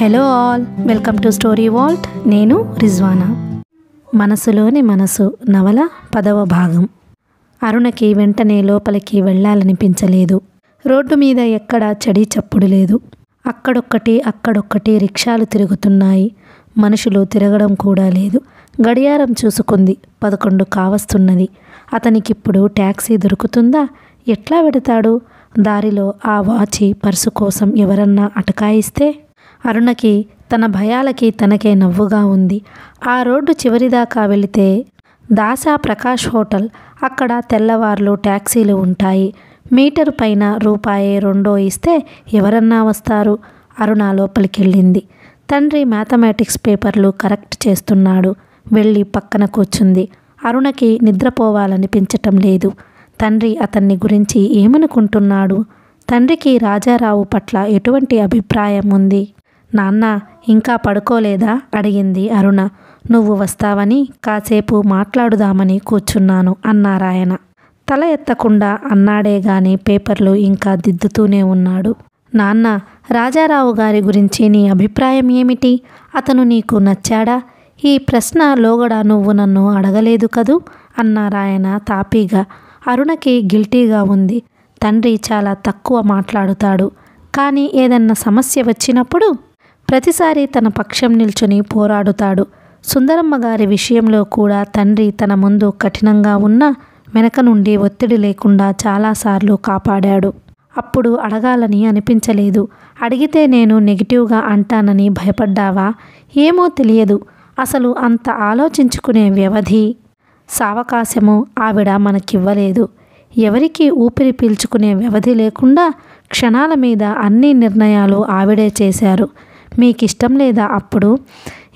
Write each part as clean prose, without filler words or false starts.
Hello all, welcome to story Walt. నేను రిజ్వానా. మనసులోని మనసు నవల 10వ భాగం. అరుణకి వెంటనే లోపలికి వెళ్ళాలనిపించలేదు. రోడ్డు మీద ఎక్కడా చడి చప్పుడు లేదు. అక్కడొక్కటి రిక్షాలు తిరుగుతున్నాయి. మనుషులు తిరగడం కూడా లేదు. గడియారం చూసుకుంది. 11 కావస్తున్నది. అతనికిప్పుడు ట్యాక్సీ దొరుకుతుందా? ఎట్లా వెడతాడు? దారిలో ఆ వాచి పర్సు కోసం ఎవరన్నా అటకాయిస్తే? అరుణకి తన భయాలకి తనకే నవ్వుగా ఉంది. ఆ రోడ్డు చివరిదాకా వెళితే దాసా ప్రకాష్ హోటల్, అక్కడ తెల్లవార్లు ట్యాక్సీలు ఉంటాయి. మీటరు పైన రూపాయే రెండో ఇస్తే ఎవరన్నా వస్తారు. అరుణ లోపలికెళ్ళింది. తండ్రి మ్యాథమెటిక్స్ పేపర్లు కరెక్ట్ చేస్తున్నాడు. వెళ్ళి పక్కన కూర్చుంది. అరుణకి నిద్రపోవాలనిపించటం లేదు. తండ్రి అతన్ని గురించి ఏమనుకుంటున్నాడు? తండ్రికి రాజారావు పట్ల ఎటువంటి అభిప్రాయం ఉంది? నాన్న ఇంకా పడుకోలేదా? అడిగింది అరుణ. నువ్వు వస్తావని కాసేపు మాట్లాడుదామని కూర్చున్నాను అన్నారాయన. తల ఎత్తకుండా అన్నాడే గాని పేపర్లు ఇంకా దిద్దుతూనే ఉన్నాడు. నాన్న, రాజారావు గారి గురించి నీ అభిప్రాయం ఏమిటి? అతను నీకు నచ్చాడా? ఈ ప్రశ్న లోగడ నువ్వు నన్ను అడగలేదు కదూ అన్నారాయన తాపీగా. అరుణకి గిల్టీగా ఉంది. తండ్రి చాలా తక్కువ మాట్లాడుతాడు. కానీ ఏదన్నా సమస్య వచ్చినప్పుడు ప్రతిసారి తన పక్షం నిల్చుని పోరాడుతాడు. సుందరమ్మ గారి విషయంలో కూడా తండ్రి తన ముందు కఠినంగా ఉన్నా వెనక నుండి ఒత్తిడి లేకుండా చాలాసార్లు కాపాడాడు. అప్పుడు అడగాలని అనిపించలేదు. అడిగితే నేను నెగిటివ్గా అంటానని భయపడ్డావా? ఏమో తెలియదు. అసలు అంత ఆలోచించుకునే వ్యవధి, సావకాశము ఆవిడ మనకివ్వలేదు. ఎవరికి ఊపిరి పీల్చుకునే వ్యవధి లేకుండా క్షణాల మీద అన్ని నిర్ణయాలు ఆవిడే చేశారు. మీకిష్టం లేదా అప్పుడు?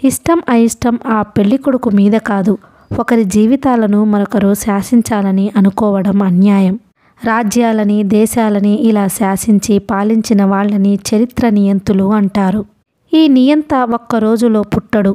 ఇష్టం అయిష్టం ఆ పెళ్ళికొడుకు మీద కాదు. ఒకరి జీవితాలను మరొకరు శాసించాలని అనుకోవడం అన్యాయం. రాజ్యాలని, దేశాలని ఇలా శాసించి పాలించిన వాళ్ళని చరిత్ర నియంతులు అంటారు. ఈ నియంత ఒక్కరోజులో పుట్టడు.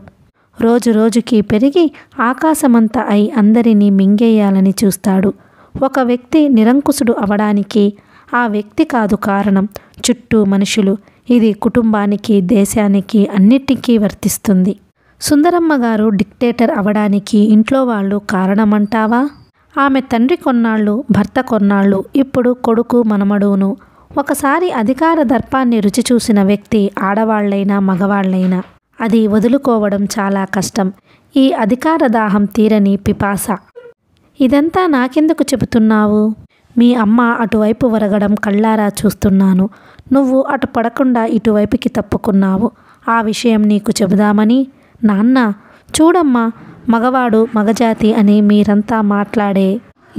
రోజు రోజుకి పెరిగి ఆకాశమంతా అయి అందరినీ మింగేయాలని చూస్తాడు. ఒక వ్యక్తి నిరంకుశుడు అవడానికి ఆ వ్యక్తి కాదు కారణం, చుట్టూ మనుషులు. ఇది కుటుంబానికి, దేశానికి, అన్నిటికీ వర్తిస్తుంది. సుందరమ్మ గారు డిక్టేటర్ అవడానికి ఇంట్లో వాళ్ళు కారణమంటావా? ఆమె తండ్రి కొన్నాళ్ళు, భర్త కొన్నాళ్ళు, ఇప్పుడు కొడుకు మనమడును. ఒకసారి అధికార దర్పాన్ని రుచి చూసిన వ్యక్తి ఆడవాళ్లైనా మగవాళ్లైనా అది వదులుకోవడం చాలా కష్టం. ఈ అధికార దాహం తీరని పిపాస. ఇదంతా నాకెందుకు చెబుతున్నావు? మీ అమ్మ అటువైపు వరగడం కళ్ళారా చూస్తున్నాను. నువ్వు అటు పడకుండా ఇటువైపుకి తప్పుకున్నావు. ఆ విషయం నీకు చెబుదామని. నాన్న, చూడమ్మా, మగవాడు మగజాతి అని మీరంతా మాట్లాడే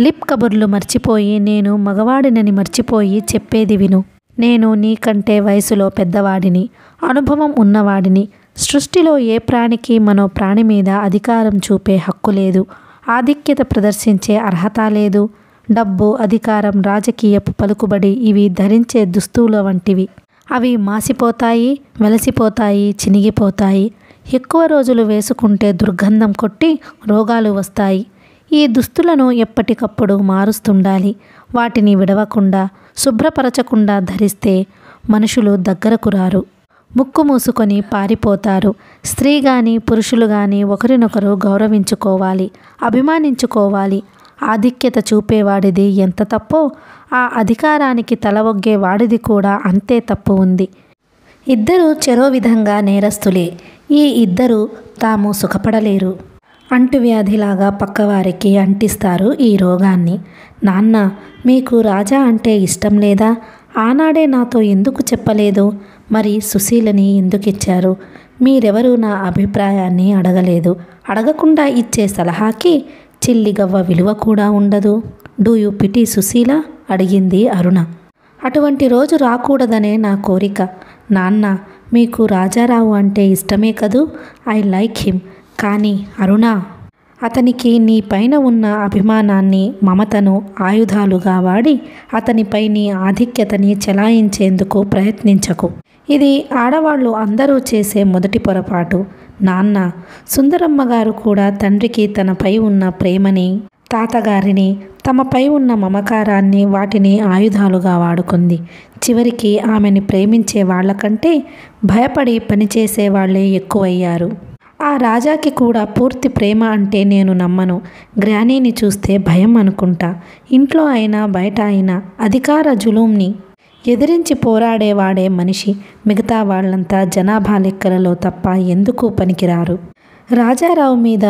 లిప్ కబుర్లు మర్చిపోయి, నేను మగవాడినని మర్చిపోయి చెప్పేది విను. నేను నీకంటే వయసులో పెద్దవాడిని, అనుభవం ఉన్నవాడిని. సృష్టిలో ఏ ప్రాణికి మరో ప్రాణి మీద అధికారం చూపే హక్కు లేదు. ఆధిక్యత ప్రదర్శించే అర్హత లేదు. డబ్బు, అధికారం, రాజకీయపు పలుకుబడి ఇవి ధరించే దుస్తుల వంటివి. అవి మాసిపోతాయి, వెలసిపోతాయి, చినిగిపోతాయి. ఎక్కువ రోజులు వేసుకుంటే దుర్గంధం కొట్టి రోగాలు వస్తాయి. ఈ దుస్తులను ఎప్పటికప్పుడు మారుస్తుండాలి. వాటిని విడవకుండా, శుభ్రపరచకుండా ధరిస్తే మనుషులు దగ్గరకు రారు, ముక్కు మూసుకొని పారిపోతారు. స్త్రీ గాని పురుషులు గాని ఒకరినొకరు గౌరవించుకోవాలి, అభిమానించుకోవాలి. ఆధిక్యత చూపేవాడిది ఎంత తప్పో ఆ అధికారానికి తలవొగ్గే వాడిది కూడా అంతే తప్పు ఉంది. ఇద్దరూ చెరో విధంగా నేరస్తులే. ఈ ఇద్దరూ తాము సుఖపడలేరు. అంటువ్యాధిలాగా పక్కవారికి అంటిస్తారు ఈ రోగాన్ని. నాన్న, మీకు రాజా అంటే ఇష్టం లేదా? ఆనాడే నాతో ఎందుకు చెప్పలేదు? మరి సుశీలని ఎందుకిచ్చారు? మీరెవరూ నా అభిప్రాయాన్ని అడగలేదు. అడగకుండా ఇచ్చే సలహాకి చిల్లిగవ్వ విలువ కూడా ఉండదు. Do you pity Sushila? అడిగింది అరుణ. అటువంటి రోజు రాకూడదనే నా కోరిక. నాన్న, మీకు రాజారావు అంటే ఇష్టమే కదూ? I like him. కానీ అరుణ, అతనికి నీ పైన ఉన్న అభిమానాన్ని, మమతను ఆయుధాలుగా వాడి అతనిపై నీ ఆధిక్యతని చెలాయించేందుకు ప్రయత్నించకు. ఇది ఆడవాళ్ళు అందరూ చేసే మొదటి పొరపాటు. నాన్న, సుందరమ్మ గారు కూడా తండ్రికి తనపై ఉన్న ప్రేమని, తాతగారిని, తమపై ఉన్న మమకారాన్ని వాటిని ఆయుధాలుగా వాడుకుంది. చివరికి ఆమెని ప్రేమించే వాళ్ళకంటే భయపడి పనిచేసే వాళ్ళే ఎక్కువయ్యారు. ఆ రాజాకి కూడా పూర్తి ప్రేమ అంటే నేను నమ్మను. గ్రానీని చూస్తే భయం అనుకుంటా. ఇంట్లో అయినా బయట అయినా అధికార జులుంని ఎదిరించి పోరాడేవాడే మనిషి. మిగతా వాళ్ళంతా జనాభా లెక్కలలో తప్ప ఎందుకు పనికిరారు. రాజారావు మీద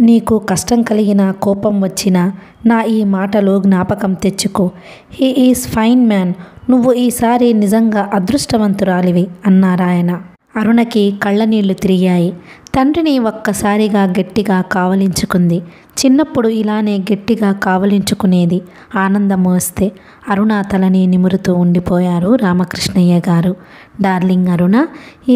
నీకు కష్టం కలిగినా కోపం వచ్చినా నా ఈ మాటలు జ్ఞాపకం తెచ్చుకో. He is fine man. నువ్వు ఈసారి నిజంగా అదృష్టవంతురాలివి అన్నారాయన. అరుణకి కళ్ళనీళ్లు తిరిగాయి. తండ్రిని ఒక్కసారిగా గట్టిగా కావలించుకుంది. చిన్నప్పుడు ఇలానే గట్టిగా కావలించుకునేది. ఆనందం వస్తే. అరుణ తలని నిమురుతూ ఉండిపోయారు రామకృష్ణయ్య గారు. డార్లింగ్ అరుణ,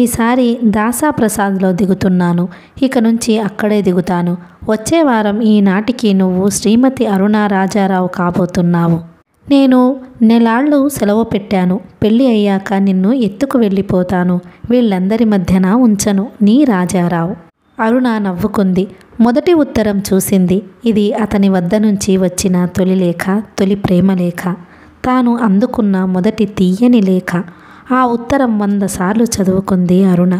ఈసారి దాసాప్రసాద్లో దిగుతున్నాను. ఇక నుంచి అక్కడే దిగుతాను. వచ్చే వారం ఈనాటికి నువ్వు శ్రీమతి అరుణ రాజారావు కాబోతున్నావు. నేను నెలాళ్ళు సెలవు పెట్టాను. పెళ్ళి అయ్యాక నిన్ను ఎత్తుకు వెళ్ళిపోతాను. వీళ్ళందరి మధ్యన ఉంచను. నీ రాజారావు. అరుణ నవ్వుకుంది. మొదటి ఉత్తరం చూసింది. ఇది అతని వద్ద నుంచి వచ్చిన తొలి లేఖ, తొలి ప్రేమ లేఖ. తాను అందుకున్న మొదటి తీయని లేఖ. ఆ ఉత్తరం 100 సార్లు చదువుకుంది అరుణ.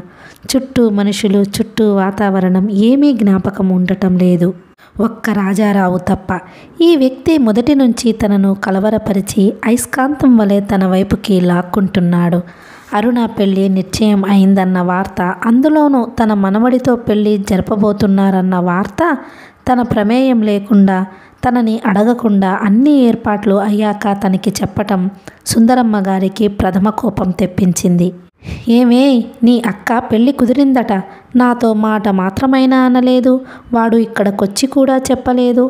చుట్టూ మనుషులు, చుట్టూ వాతావరణం ఏమీ జ్ఞాపకం ఉండటం లేదు. ఒక్క రాజారావు తప్ప. ఈ వ్యక్తి మొదటి నుంచి తనను కలవరపరిచి అయస్కాంతం వలె తన వైపుకి లాక్కుంటున్నాడు. అరుణ పెళ్ళి నిశ్చయం అయిందన్న వార్త, అందులోనూ తన మనవడితో పెళ్ళి జరపబోతున్నారన్న వార్త తన ప్రమేయం లేకుండా, తనని అడగకుండా అన్ని ఏర్పాట్లు అయ్యాక తనకి చెప్పటం సుందరమ్మ గారికి ప్రథమ కోపం తెప్పించింది. ఏమే, నీ అక్క పెళ్ళి కుదిరిందట. నాతో మాట మాత్రమైనా అనలేదు. వాడు ఇక్కడికొచ్చి కూడా చెప్పలేదు.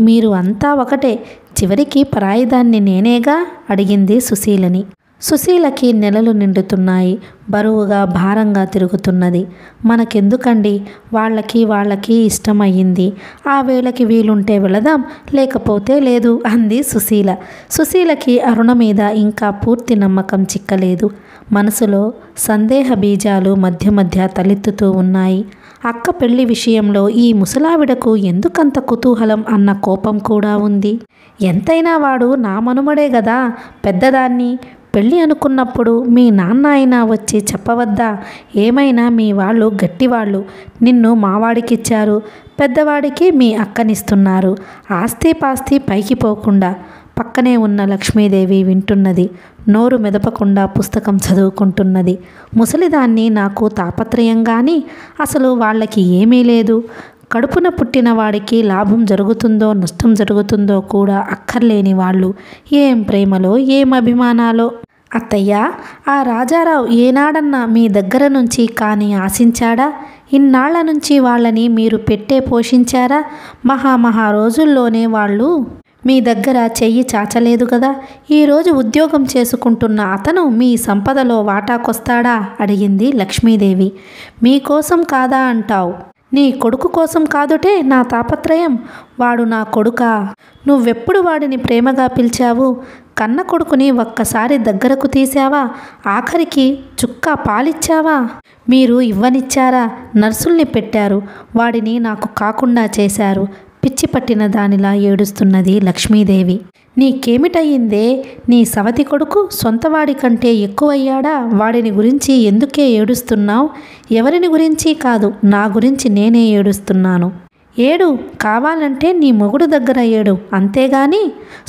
మీరు అంతా ఒకటే. చివరికి పరాయిదాన్ని నేనేగా అడిగింది సుశీలని. సుశీలకి నెలలు నిండుతున్నాయి. బరువుగా భారంగా తిరుగుతున్నది. మనకెందుకండి, వాళ్ళకి ఇష్టమయ్యింది. ఆ వేళకి వీలుంటే వెళదాం, లేకపోతే లేదు అంది సుశీల. సుశీలకి అరుణ మీద ఇంకా పూర్తి నమ్మకం చిక్కలేదు. మనసులో సందేహ బీజాలు మధ్య మధ్య తలెత్తుతూ ఉన్నాయి. అక్క పెళ్లి విషయంలో ఈ ముసలావిడకు ఎందుకంత కుతూహలం అన్న కోపం కూడా ఉంది. ఎంతైనా వాడు నా మనుమడే గదా, పెద్దదాన్ని. పెళ్ళి అనుకున్నప్పుడు మీ నాన్న అయినా వచ్చి చెప్పవద్దా? ఏమైనా మీ వాళ్ళు గట్టివాళ్ళు. నిన్ను మావాడికిచ్చారు, పెద్దవాడికి మీ అక్కనిస్తున్నారు. ఆస్తి పాస్తి పైకి పోకుండా. పక్కనే ఉన్న లక్ష్మీదేవి వింటున్నది. నోరు మెదపకుండా పుస్తకం చదువుకుంటున్నది. ముసలిదాన్ని నాకు తాపత్రయం కానీ అసలు వాళ్ళకి ఏమీ లేదు. కడుపున పుట్టిన వాడికి లాభం జరుగుతుందో నష్టం జరుగుతుందో కూడా అక్కర్లేని వాళ్ళు. ఏం ప్రేమలో, ఏం అభిమానాలో. అత్తయ్య, ఆ రాజారావు ఏనాడన్నా మీ దగ్గర నుంచి కానీ ఆశించాడా? ఇన్నాళ్ల నుంచి వాళ్ళని మీరు పెట్టే పోషించారా? మహా రోజుల్లోనే వాళ్ళు మీ దగ్గర చెయ్యి చాచలేదు కదా. ఈరోజు ఉద్యోగం చేసుకుంటున్న అతను మీ సంపదలో వాటాకొస్తాడా అడిగింది లక్ష్మీదేవి. మీకోసం కాదా అంటావు? నీ కొడుకు కోసం కాదుటే నా తాపత్రయం. వాడు నా కొడుకా? నువ్వెప్పుడు వాడిని ప్రేమగా పిలిచావు? కన్న కొడుకుని ఒక్కసారి దగ్గరకు తీసావా? ఆఖరికి చుక్క పాలిచ్చావా? మీరు ఇవ్వనిచ్చారా? నర్సుల్ని పెట్టారు. వాడిని నాకు కాకుండా చేశారు. పిచ్చి పట్టిన దానిలా ఏడుస్తున్నది లక్ష్మీదేవి. నీకేమిటయ్యిందే? నీ సవతి కొడుకు సొంతవాడి కంటే ఎక్కువయ్యాడా? వాడిని గురించి ఎందుకే ఏడుస్తున్నావు? ఎవరిని గురించి కాదు, నా గురించి నేనే ఏడుస్తున్నాను. ఏడు, కావాలంటే నీ మొగుడు దగ్గర ఏడు, అంతేగాని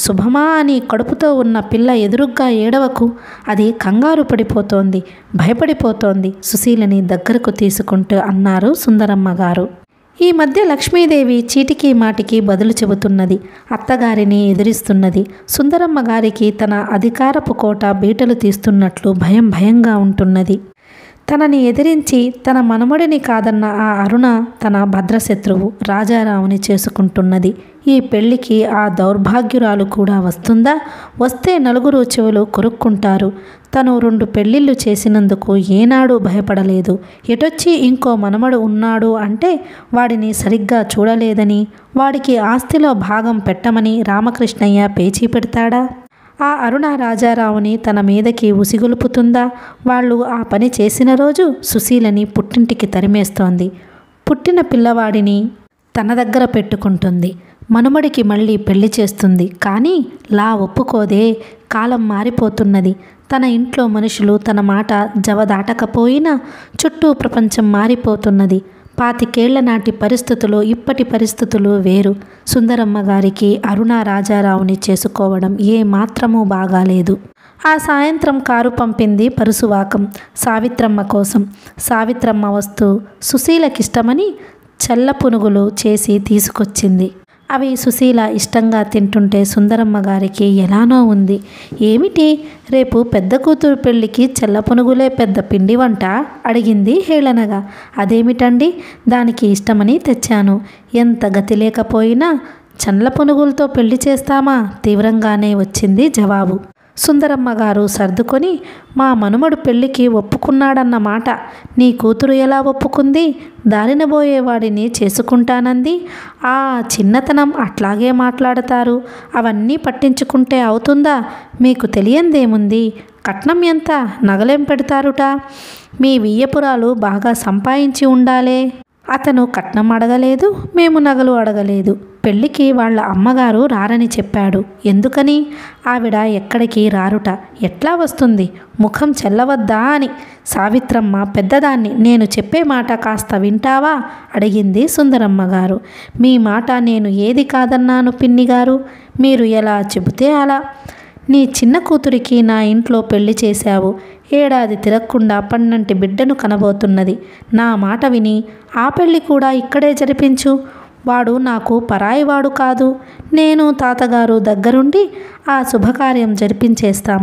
శుభమా అని కడుపుతో ఉన్న పిల్ల ఎదురుగ్గా ఏడవకు. అది కంగారు పడిపోతోంది, భయపడిపోతోంది. సుశీలని దగ్గరకు తీసుకుంటూ అన్నారు సుందరమ్మ గారు. ఈ మధ్య లక్ష్మీదేవి చీటికి మాటికి బదులు చెబుతున్నది. అత్తగారిని ఎదిరిస్తున్నది. సుందరమ్మ గారికి తన అధికారపు కోట బీటలు తీస్తున్నట్లు భయంగా ఉంటున్నది. తనని ఎదిరించి తన మనమడిని కాదన్న ఆ అరుణ తన భద్రశత్రువు రాజారావుని చేసుకుంటున్నది. ఈ పెళ్లికి ఆ దౌర్భాగ్యురాలు కూడా వస్తుందా? వస్తే నలుగురు చెవులు కొరుక్కుంటారు. తను 2 పెళ్ళిళ్ళు చేసినందుకు ఏనాడు భయపడలేదు. ఎటొచ్చి ఇంకో మనమడు ఉన్నాడు అంటే వాడిని సరిగ్గా చూడలేదని, వాడికి ఆస్తిలో భాగం పెట్టమని రామకృష్ణయ్య పేచీ పెడతాడా? ఆ అరుణ రాజారావుని తన మీదకి ఉసిగొలుపుతుందా? వాళ్ళు ఆ పని చేసిన రోజు సుశీలని పుట్టింటికి తరిమేస్తోంది. పుట్టిన పిల్లవాడిని తన దగ్గర పెట్టుకుంటుంది. మనుమడికి మళ్ళీ పెళ్లి చేస్తుంది. కానీ లా ఒప్పుకోదే. కాలం మారిపోతున్నది. తన ఇంట్లో మనుషులు తన మాట జవదాటకపోయినా చుట్టూ ప్రపంచం మారిపోతున్నది. 25 ఏళ్ల నాటి పరిస్థితులు ఇప్పటి పరిస్థితులు వేరు. సుందరమ్మ గారికి అరుణ రాజారావుని చేసుకోవడం ఏమాత్రమూ బాగాలేదు. ఆ సాయంత్రం కారు పంపింది పరుసువాకం సావిత్రమ్మ కోసం. సావిత్రమ్మ వస్తూ సుశీలకిష్టమని చల్ల పునుగులు చేసి తీసుకొచ్చింది. అవి సుశీల ఇష్టంగా తింటుంటే సుందరమ్మ గారికి ఎలానో ఉంది. ఏమిటి, రేపు పెద్ద కూతురు పెళ్ళికి చల్ల పునుగులే పెద్ద పిండి వంట? అడిగింది హేళనగా. అదేమిటండి, దానికి ఇష్టమని తెచ్చాను. ఎంత గతి లేకపోయినా చల్ల పునుగులతో పెళ్లి చేస్తామా? తీవ్రంగానే వచ్చింది జవాబు. సుందరమ్మ గారు సర్దుకొని, మా మనుమడు పెళ్ళికి ఒప్పుకున్నాడన్నమాట. నీ కూతురు ఎలా ఒప్పుకుంది? దారిన పోయేవాడిని చేసుకుంటానంది. ఆ చిన్నతనం అట్లాగే మాట్లాడతారు. అవన్నీ పట్టించుకుంటే అవుతుందా? మీకు తెలియందేముంది? కట్నం ఎంత? నగలేం పెడతారుట? మీ వియ్యపురాలు బాగా సంపాదించి ఉండాలే. అతను కట్నం అడగలేదు, మేము నగలు అడగలేదు. పెళ్ళికి వాళ్ళ అమ్మగారు రారని చెప్పాడు. ఎందుకని? ఆవిడ ఎక్కడికి రారుట. ఎట్లా వస్తుంది? ముఖం చెల్లవద్దా అని. సావిత్రమ్మ పెద్దదాన్ని, నేను చెప్పే మాట కాస్త వింటావా? అడిగింది సుందరమ్మ గారు. మీ మాట నేను ఏది కాదన్నాను పిన్నిగారు? మీరు ఎలా చెబితే అలా. నీ చిన్న కూతురికి నా ఇంట్లో పెళ్లి చేశావు. ఏడాది తిరగకుండా పన్నంటి బిడ్డను కనబోతున్నది. నా మాట విని ఆ పెళ్లి కూడా ఇక్కడే జరిపించు. వాడు నాకు పరాయివాడు కాదు. నేను తాతగారు దగ్గరుండి ఆ శుభకార్యం జరిపించేస్తాం.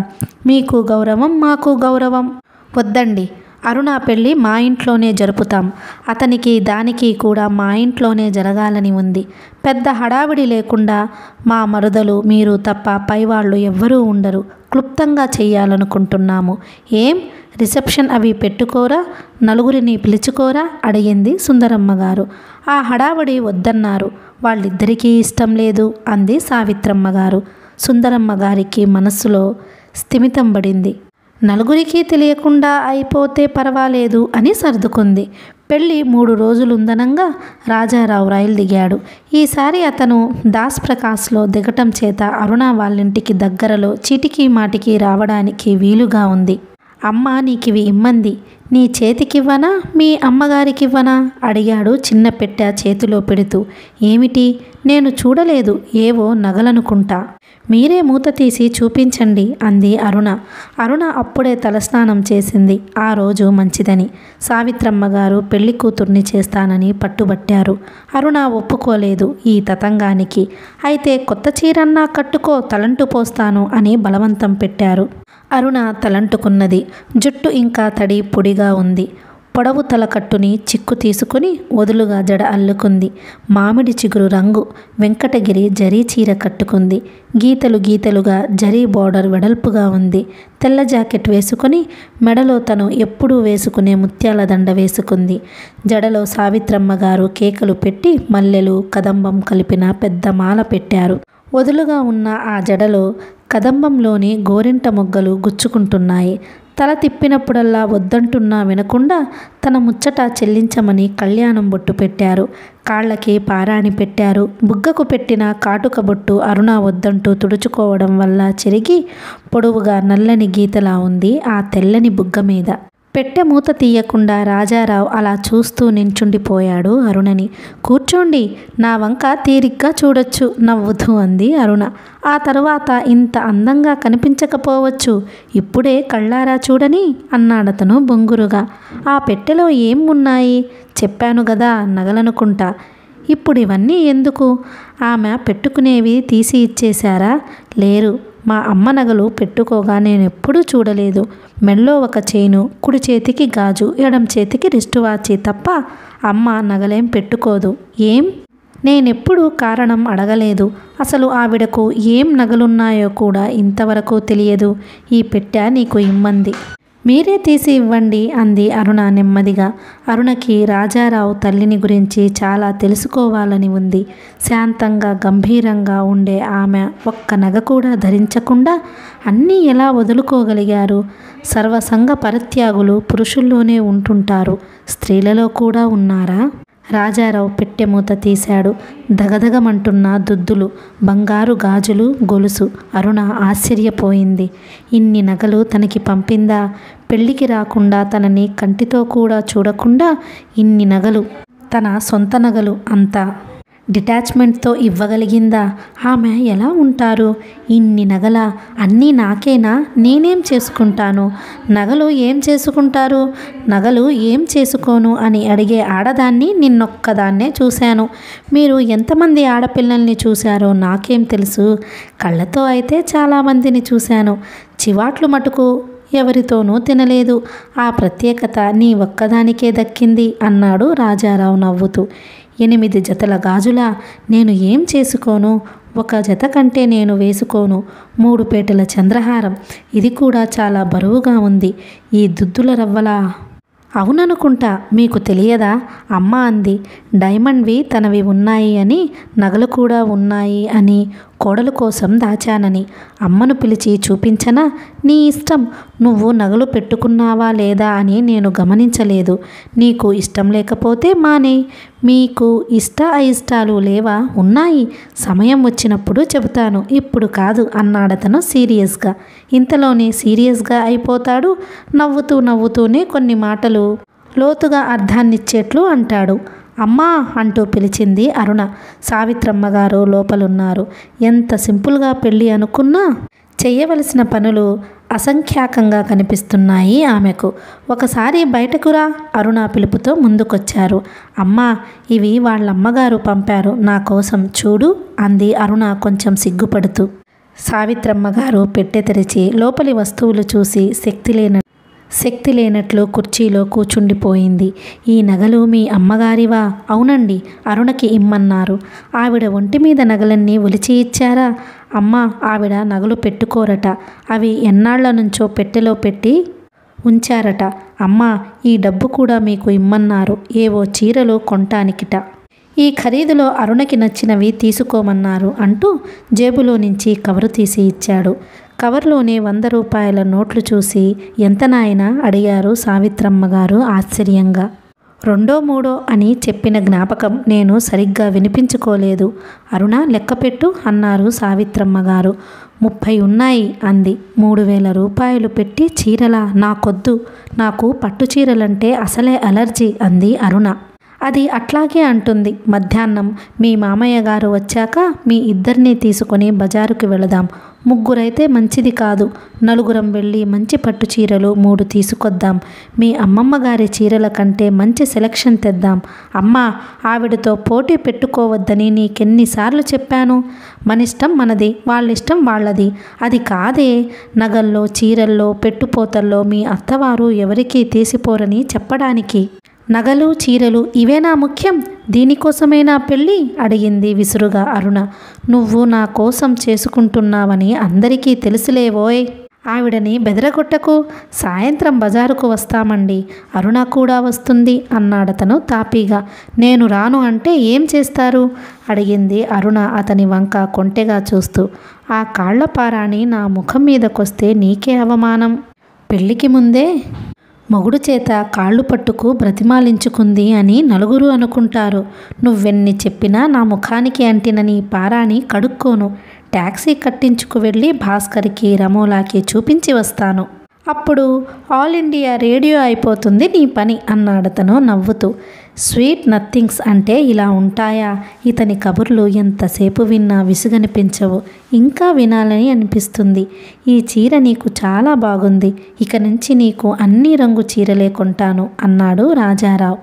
మీకు గౌరవం, మాకు గౌరవం. వద్దండి, అరుణ పెళ్ళి మా ఇంట్లోనే జరుపుతాం. అతనికి దానికి కూడా మా ఇంట్లోనే జరగాలని ఉంది. పెద్ద హడావిడి లేకుండా మా మరుదలు మీరు తప్ప పైవాళ్ళు ఎవ్వరూ ఉండరు. క్లుప్తంగా చెయ్యాలనుకుంటున్నాము. ఏం రిసెప్షన్ అవి పెట్టుకోరా? నలుగురిని పిలుచుకోరా? అడిగింది సుందరమ్మ గారు. ఆ హడావిడి వద్దన్నారు. వాళ్ళిద్దరికీ ఇష్టం లేదు అంది సావిత్రమ్మ గారు. సుందరమ్మ గారికి మనస్సులో స్థిమితం పడింది. నలుగురికి తెలియకుండా అయిపోతే పర్వాలేదు అని సర్దుకుంది. పెళ్ళి 3 రోజులుందనంగా రాజారావు రైలు దిగాడు. ఈసారి అతను దాస్ ప్రకాశ్లో దిగటం చేత అరుణ వాళ్ళింటికి దగ్గరలో చీటికి మాటికి రావడానికి వీలుగా ఉంది. అమ్మ నీకివి ఇమ్మంది. నీ చేతికివ్వనా, మీ అమ్మగారికివ్వనా? అడిగాడు చిన్న పెట్టె చేతిలో పెడుతూ. ఏమిటి? నేను చూడలేదు. ఏవో నగలనుకుంటా. మీరే మూత తీసి చూపించండి అంది అరుణ. అరుణ అప్పుడే తలస్నానం చేసింది. ఆ రోజు మంచిదని సావిత్రమ్మ గారు పెళ్లి కూతుర్ని చేస్తానని పట్టుబట్టారు. అరుణ ఒప్పుకోలేదు ఈ తతంగానికి. అయితే కొత్త చీరన్నా కట్టుకో, తలంటు పోస్తాను అని బలవంతం పెట్టారు. అరుణ తలంటుకున్నది. జుట్టు ఇంకా తడి పొడిగా ఉంది. పొడవు తలకట్టుని చిక్కు తీసుకుని వదులుగా జడ అల్లుకుంది. మామిడి చిగురు రంగు వెంకటగిరి జరీ చీర కట్టుకుంది. గీతలు గీతలుగా జరీ బోర్డర్ వెడల్పుగా ఉంది. తెల్ల జాకెట్ వేసుకొని మెడలో తను ఎప్పుడూ వేసుకునే ముత్యాల దండ వేసుకుంది. జడలో సావిత్రమ్మ గారు కేకలు పెట్టి మల్లెలు కదంబం కలిపిన పెద్ద మాల పెట్టారు. వదులుగా ఉన్న ఆ జడలో కదంబంలోని గోరింట మొగ్గలు గుచ్చుకుంటున్నాయి. తల తిప్పినప్పుడల్లా వద్దంటున్నా వినకుండా తన ముచ్చట చెల్లించమని కళ్యాణం బొట్టు పెట్టారు. కాళ్ళకి పారాణి పెట్టారు. బుగ్గకు పెట్టిన కాటుక బొట్టు అరుణ వద్దంటూ తుడుచుకోవడం వల్ల చెరిగి పొడవుగా నల్లని గీతలా ఉంది ఆ తెల్లని బుగ్గ మీద. పెట్టె మూత తీయకుండా రాజారావు అలా చూస్తూ నించుండిపోయాడు అరుణని. కూర్చోండి, నా వంక తీరిగ్గా చూడొచ్చు నవ్వుతూ అంది అరుణ. ఆ తరువాత ఇంత అందంగా కనిపించకపోవచ్చు, ఇప్పుడే కళ్ళారా చూడని అన్నాడతను బొంగురుగా. ఆ పెట్టెలో ఏం ఉన్నాయి? చెప్పాను గదా, నగలనుకుంటా. ఇప్పుడు ఇవన్నీ ఎందుకు? ఆమె పెట్టుకునేవి తీసి ఇచ్చేశారా? లేరు, మా అమ్మ నగలు పెట్టుకోగా నేనెప్పుడూ చూడలేదు. మెళ్ళో ఒక చైను, కుడి చేతికి గాజు, ఎడం చేతికి రిస్టు వాచి తప్ప అమ్మ నగలేం పెట్టుకోదు. ఏం? నేనెప్పుడు కారణం అడగలేదు. అసలు ఆవిడకు ఏం నగలున్నాయో కూడా ఇంతవరకు తెలియదు. ఈ పెట్టె నీకు ఇమ్మంది. మీరే తీసి ఇవ్వండి అంది అరుణ నెమ్మదిగా. అరుణకి రాజారావు తల్లిని గురించి చాలా తెలుసుకోవాలని ఉంది. శాంతంగా గంభీరంగా ఉండే ఆమె ఒక్క నగ కూడా ధరించకుండా అన్నీ ఎలా వదులుకోగలిగారు? సర్వసంగ పరిత్యాగులు పురుషుల్లోనే ఉంటుంటారు, స్త్రీలలో కూడా ఉన్నారా? రాజారావు పెట్టె మూత తీశాడు. దగదగమంటున్న దుద్దులు, బంగారు గాజులు, గొలుసు. అరుణ ఆశ్చర్యపోయింది. ఇన్ని నగలు తనకి పంపిందా? పెళ్ళికి రాకుండా తనని కంటితో కూడా చూడకుండా ఇన్ని నగలు, తన సొంత నగలు అంతా డిటాచ్మెంట్తో ఇవ్వగలిగిందా? ఆమె ఎలా ఉంటారు? ఇన్ని నగల, అన్నీ నాకేనా? నేనేం చేసుకుంటాను? నగలు ఏం చేసుకుంటారు? నగలు ఏం చేసుకోను అని అడిగే ఆడదాన్ని నిన్నొక్కదాన్నే చూశాను. మీరు ఎంతమంది ఆడపిల్లల్ని చూశారో నాకేం తెలుసు. కళ్ళతో అయితే చాలామందిని చూశాను. చివాట్లు మటుకు ఎవరితోనూ తినలేదు. ఆ ప్రత్యేకత నీ ఒక్కదానికే దక్కింది అన్నాడు రాజారావు నవ్వుతూ. 8 జతల గాజులా? నేను ఏం చేసుకోను? 1 జత కంటే నేను వేసుకోను. 3 పేటల చంద్రహారం, ఇది కూడా చాలా బరువుగా ఉంది. ఈ దుద్దుల రవ్వలా? అవుననుకుంటా. మీకు తెలియదా? అమ్మ అంది. డైమండ్వి తనవి ఉన్నాయి అని, నగలు కూడా ఉన్నాయి అని, కోడలు కోసం దాచానని. అమ్మను పిలిచి చూపించనా? నీ ఇష్టం. నువ్వు నగలు పెట్టుకున్నావా లేదా అని నేను గమనించలేదు. నీకు ఇష్టం లేకపోతే మానే. మీకు అయిష్టాలు లేవా? ఉన్నాయి. సమయం వచ్చినప్పుడు చెబుతాను, ఇప్పుడు కాదు అన్నాడతను సీరియస్గా. ఇంతలోనే సీరియస్గా అయిపోతాడు. నవ్వుతూనే కొన్ని మాటలు లోతుగా అర్థాన్నిచ్చేట్లు అంటాడు. అమ్మా అంటూ పిలిచింది అరుణ. సావిత్రమ్మగారు లోపలున్నారు. ఎంత సింపుల్గా పెళ్ళి అనుకున్నా చెయ్యవలసిన పనులు అసంఖ్యాకంగా కనిపిస్తున్నాయి ఆమెకు. ఒకసారి బయటకురా అరుణ పిలుపుతో ముందుకొచ్చారు. అమ్మా, ఇవి వాళ్ళమ్మగారు పంపారు నా కోసం, చూడు అంది అరుణ కొంచెం సిగ్గుపడుతూ. సావిత్రమ్మగారు పెట్టె తెరిచి లోపలి వస్తువులు చూసి శక్తి లేనట్లు కుర్చీలో కూచుండిపోయింది. ఈ నగలు మీ అమ్మగారివా? అవునండి, అరుణకి ఇమ్మన్నారు. ఆవిడ ఒంటి మీద నగలన్నీ ఒలిచి ఇచ్చారా? అమ్మ, ఆవిడ నగలు పెట్టుకోరట. అవి ఎన్నాళ్ల నుంచో పెట్టెలో పెట్టి ఉంచారట. అమ్మ, ఈ డబ్బు కూడా మీకు ఇమ్మన్నారు. ఏవో చీరలు కొంటానికిట. ఈ ఖరీదులో అరుణకి నచ్చినవి తీసుకోమన్నారు అంటూ జేబులో నుంచి కవరు తీసి ఇచ్చాడు. కవర్లోనే 100 రూపాయల నోట్లు చూసి ఎంత నాయనా అడిగారు సావిత్రమ్మగారు ఆశ్చర్యంగా. 2 3 అని చెప్పిన జ్ఞాపకం నేను సరిగ్గా వినిపించుకోలేదు. అరుణ లెక్కపెట్టు అన్నారు సావిత్రమ్మగారు. 30 ఉన్నాయి అంది. 3000 రూపాయలు పెట్టి చీరలా? నాకొద్దు. నాకు పట్టు చీరలంటే అసలే అలర్జీ అంది అరుణ. అది అట్లాగే అంటుంది. మధ్యాహ్నం మీ మామయ్య గారు వచ్చాక మీ ఇద్దరినీ తీసుకొని బజారుకి వెళదాం. 3 అయితే మంచిది కాదు. 4 వెళ్ళి మంచి పట్టు చీరలు 3 తీసుకొద్దాం. మీ అమ్మమ్మ గారి చీరల కంటే మంచి సెలక్షన్ తెద్దాం. అమ్మా, ఆవిడతో పోటీ పెట్టుకోవద్దని నీకెన్నిసార్లు చెప్పాను? మనిష్టం మనది, వాళ్ళిష్టం వాళ్ళది. అది కాదే. నగల్లో, చీరల్లో, పెట్టుపోతల్లో మీ అత్తవారు ఎవరికీ తీసిపోరని చెప్పడానికి. నగలు, చీరలు ఇవేనా ముఖ్యం? దీనికోసమేనా పెళ్ళి? అడిగింది విసురుగా అరుణ. నువ్వు నా కోసం చేసుకుంటున్నావని అందరికీ తెలుసులేవోయ్. ఆవిడని బెదరగొట్టకు. సాయంత్రం బజారుకు వస్తామండి. అరుణ కూడా వస్తుంది అన్నాడతను తాపీగా. నేను రాను అంటే ఏం చేస్తారు? అడిగింది అరుణ అతని వంక కొంటెగా చూస్తూ. ఆ కాళ్లపారాణి నా ముఖం మీదకొస్తే నీకే అవమానం. పెళ్ళికి ముందే మొగుడు చేత కాళ్ళు పట్టుకు బ్రతిమాలించుకుంది అని నలుగురు అనుకుంటారు. నువ్వెన్ని చెప్పినా నా ముఖానికి అంటిన నీ పారాని కడుక్కోను. ట్యాక్సీ కట్టించుకు వెళ్ళి భాస్కర్కి, రమోలాకి చూపించి వస్తాను. అప్పుడు ఆల్ ఇండియా రేడియో అయిపోతుంది నీ పని అన్నాడతను నవ్వుతూ. స్వీట్ నథింగ్స్ అంటే ఇలా ఉంటాయా? ఇతని కబుర్లు ఎంతసేపు విన్నా విసుగనిపించవు. ఇంకా వినాలని అనిపిస్తుంది. ఈ చీర నీకు చాలా బాగుంది. ఇక నుంచి నీకు అన్ని రంగు చీరలే కొంటాను అన్నాడు రాజారావు.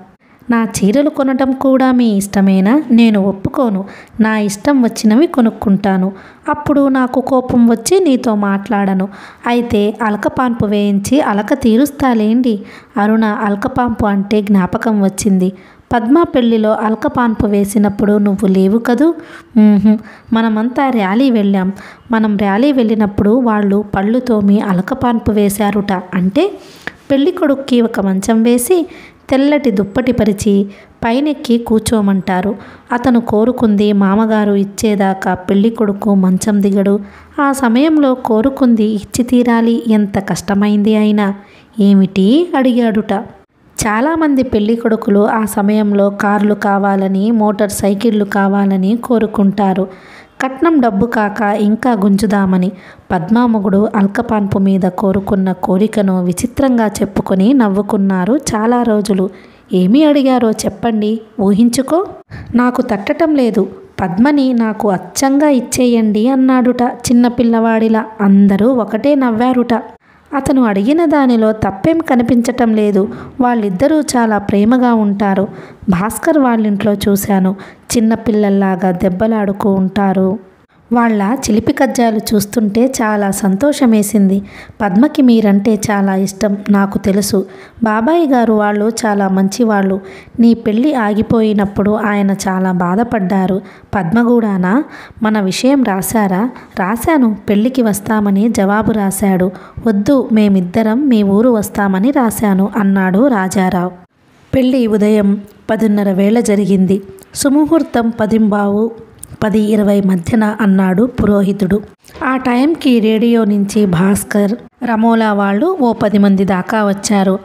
నా చీరలు కొనటం కూడా మీ ఇష్టమేనా? నేను ఒప్పుకోను. నా ఇష్టం వచ్చినవి కొనుక్కుంటాను. అప్పుడు నాకు కోపం వచ్చి నీతో మాట్లాడను. అయితే అలకపాన్పు వేయించి అలక తీరుస్తాలేండి. అరుణ అలకపాన్పు అంటే జ్ఞాపకం వచ్చింది. పద్మ పెళ్లిలో అల్కపాన్పు వేసినప్పుడు నువ్వు లేవు కదూ? మనమంతా ర్యాలీ వెళ్ళాం. మనం ర్యాలీ వెళ్ళినప్పుడు వాళ్ళు పళ్ళు తోమి అలకపాన్పు వేశారుట. అంటే పెళ్లి కొడుక్కి ఒక మంచం వేసి తెల్లటి దుప్పటి పరిచి పైనెక్కి కూర్చోమంటారు. అతను కోరుకుంది మామగారు ఇచ్చేదాకా పెళ్లి కొడుకు మంచం దిగడు. ఆ సమయంలో కోరుకుంది ఇచ్చి తీరాలి, ఎంత కష్టమైంది అయినా. ఏమిటి అడిగాడుట. చాలామంది పెళ్లి కొడుకులు ఆ సమయంలో కార్లు కావాలని, మోటార్ సైకిళ్ళు కావాలని కోరుకుంటారు. కట్నం డబ్బు కాక ఇంకా గుంజుదామని. పద్మామొగుడు అల్కపాన్పు మీద కోరుకున్న కోరికను విచిత్రంగా చెప్పుకొని నవ్వుకున్నారు చాలా రోజులు. ఏమి అడిగారో చెప్పండి, ఊహించుకో. నాకు తట్టటం లేదు, పద్మని నాకు అచ్చంగా ఇచ్చేయండి అన్నాడుట చిన్నపిల్లవాడిలా. అందరూ ఒకటే నవ్వారుట. అతను అడిగిన దానిలో తప్పేం కనిపించటం లేదు. వాళ్ళిద్దరూ చాలా ప్రేమగా ఉంటారు. భాస్కర్ వాళ్ళింట్లో చూశాను. చిన్నపిల్లల్లాగా దెబ్బలాడుతూ ఉంటారు. వాళ్ళ చిలిపి కజ్జాలు చూస్తుంటే చాలా సంతోషమేసింది. పద్మకి మీరంటే చాలా ఇష్టం, నాకు తెలుసు. బాబాయ్ గారు వాళ్ళు చాలా మంచివాళ్ళు. నీ పెళ్ళి ఆగిపోయినప్పుడు ఆయన చాలా బాధపడ్డారు. పద్మ కూడానా? మన విషయం రాశారా? రాశాను, పెళ్ళికి వస్తామని జవాబు రాశాడు. వద్దు, మేమిద్దరం మీ ఊరు వస్తామని రాశాను అన్నాడు రాజారావు. పెళ్ళి ఉదయం 10:30 వేళ జరిగింది. సుముహూర్తం 10:20 మధ్యన అన్నాడు పురోహితుడు. ఆ టైంకి రేడియో నుంచి భాస్కర్, రమోలా వాళ్ళు ఓ 10 మంది దాకా వచ్చారు.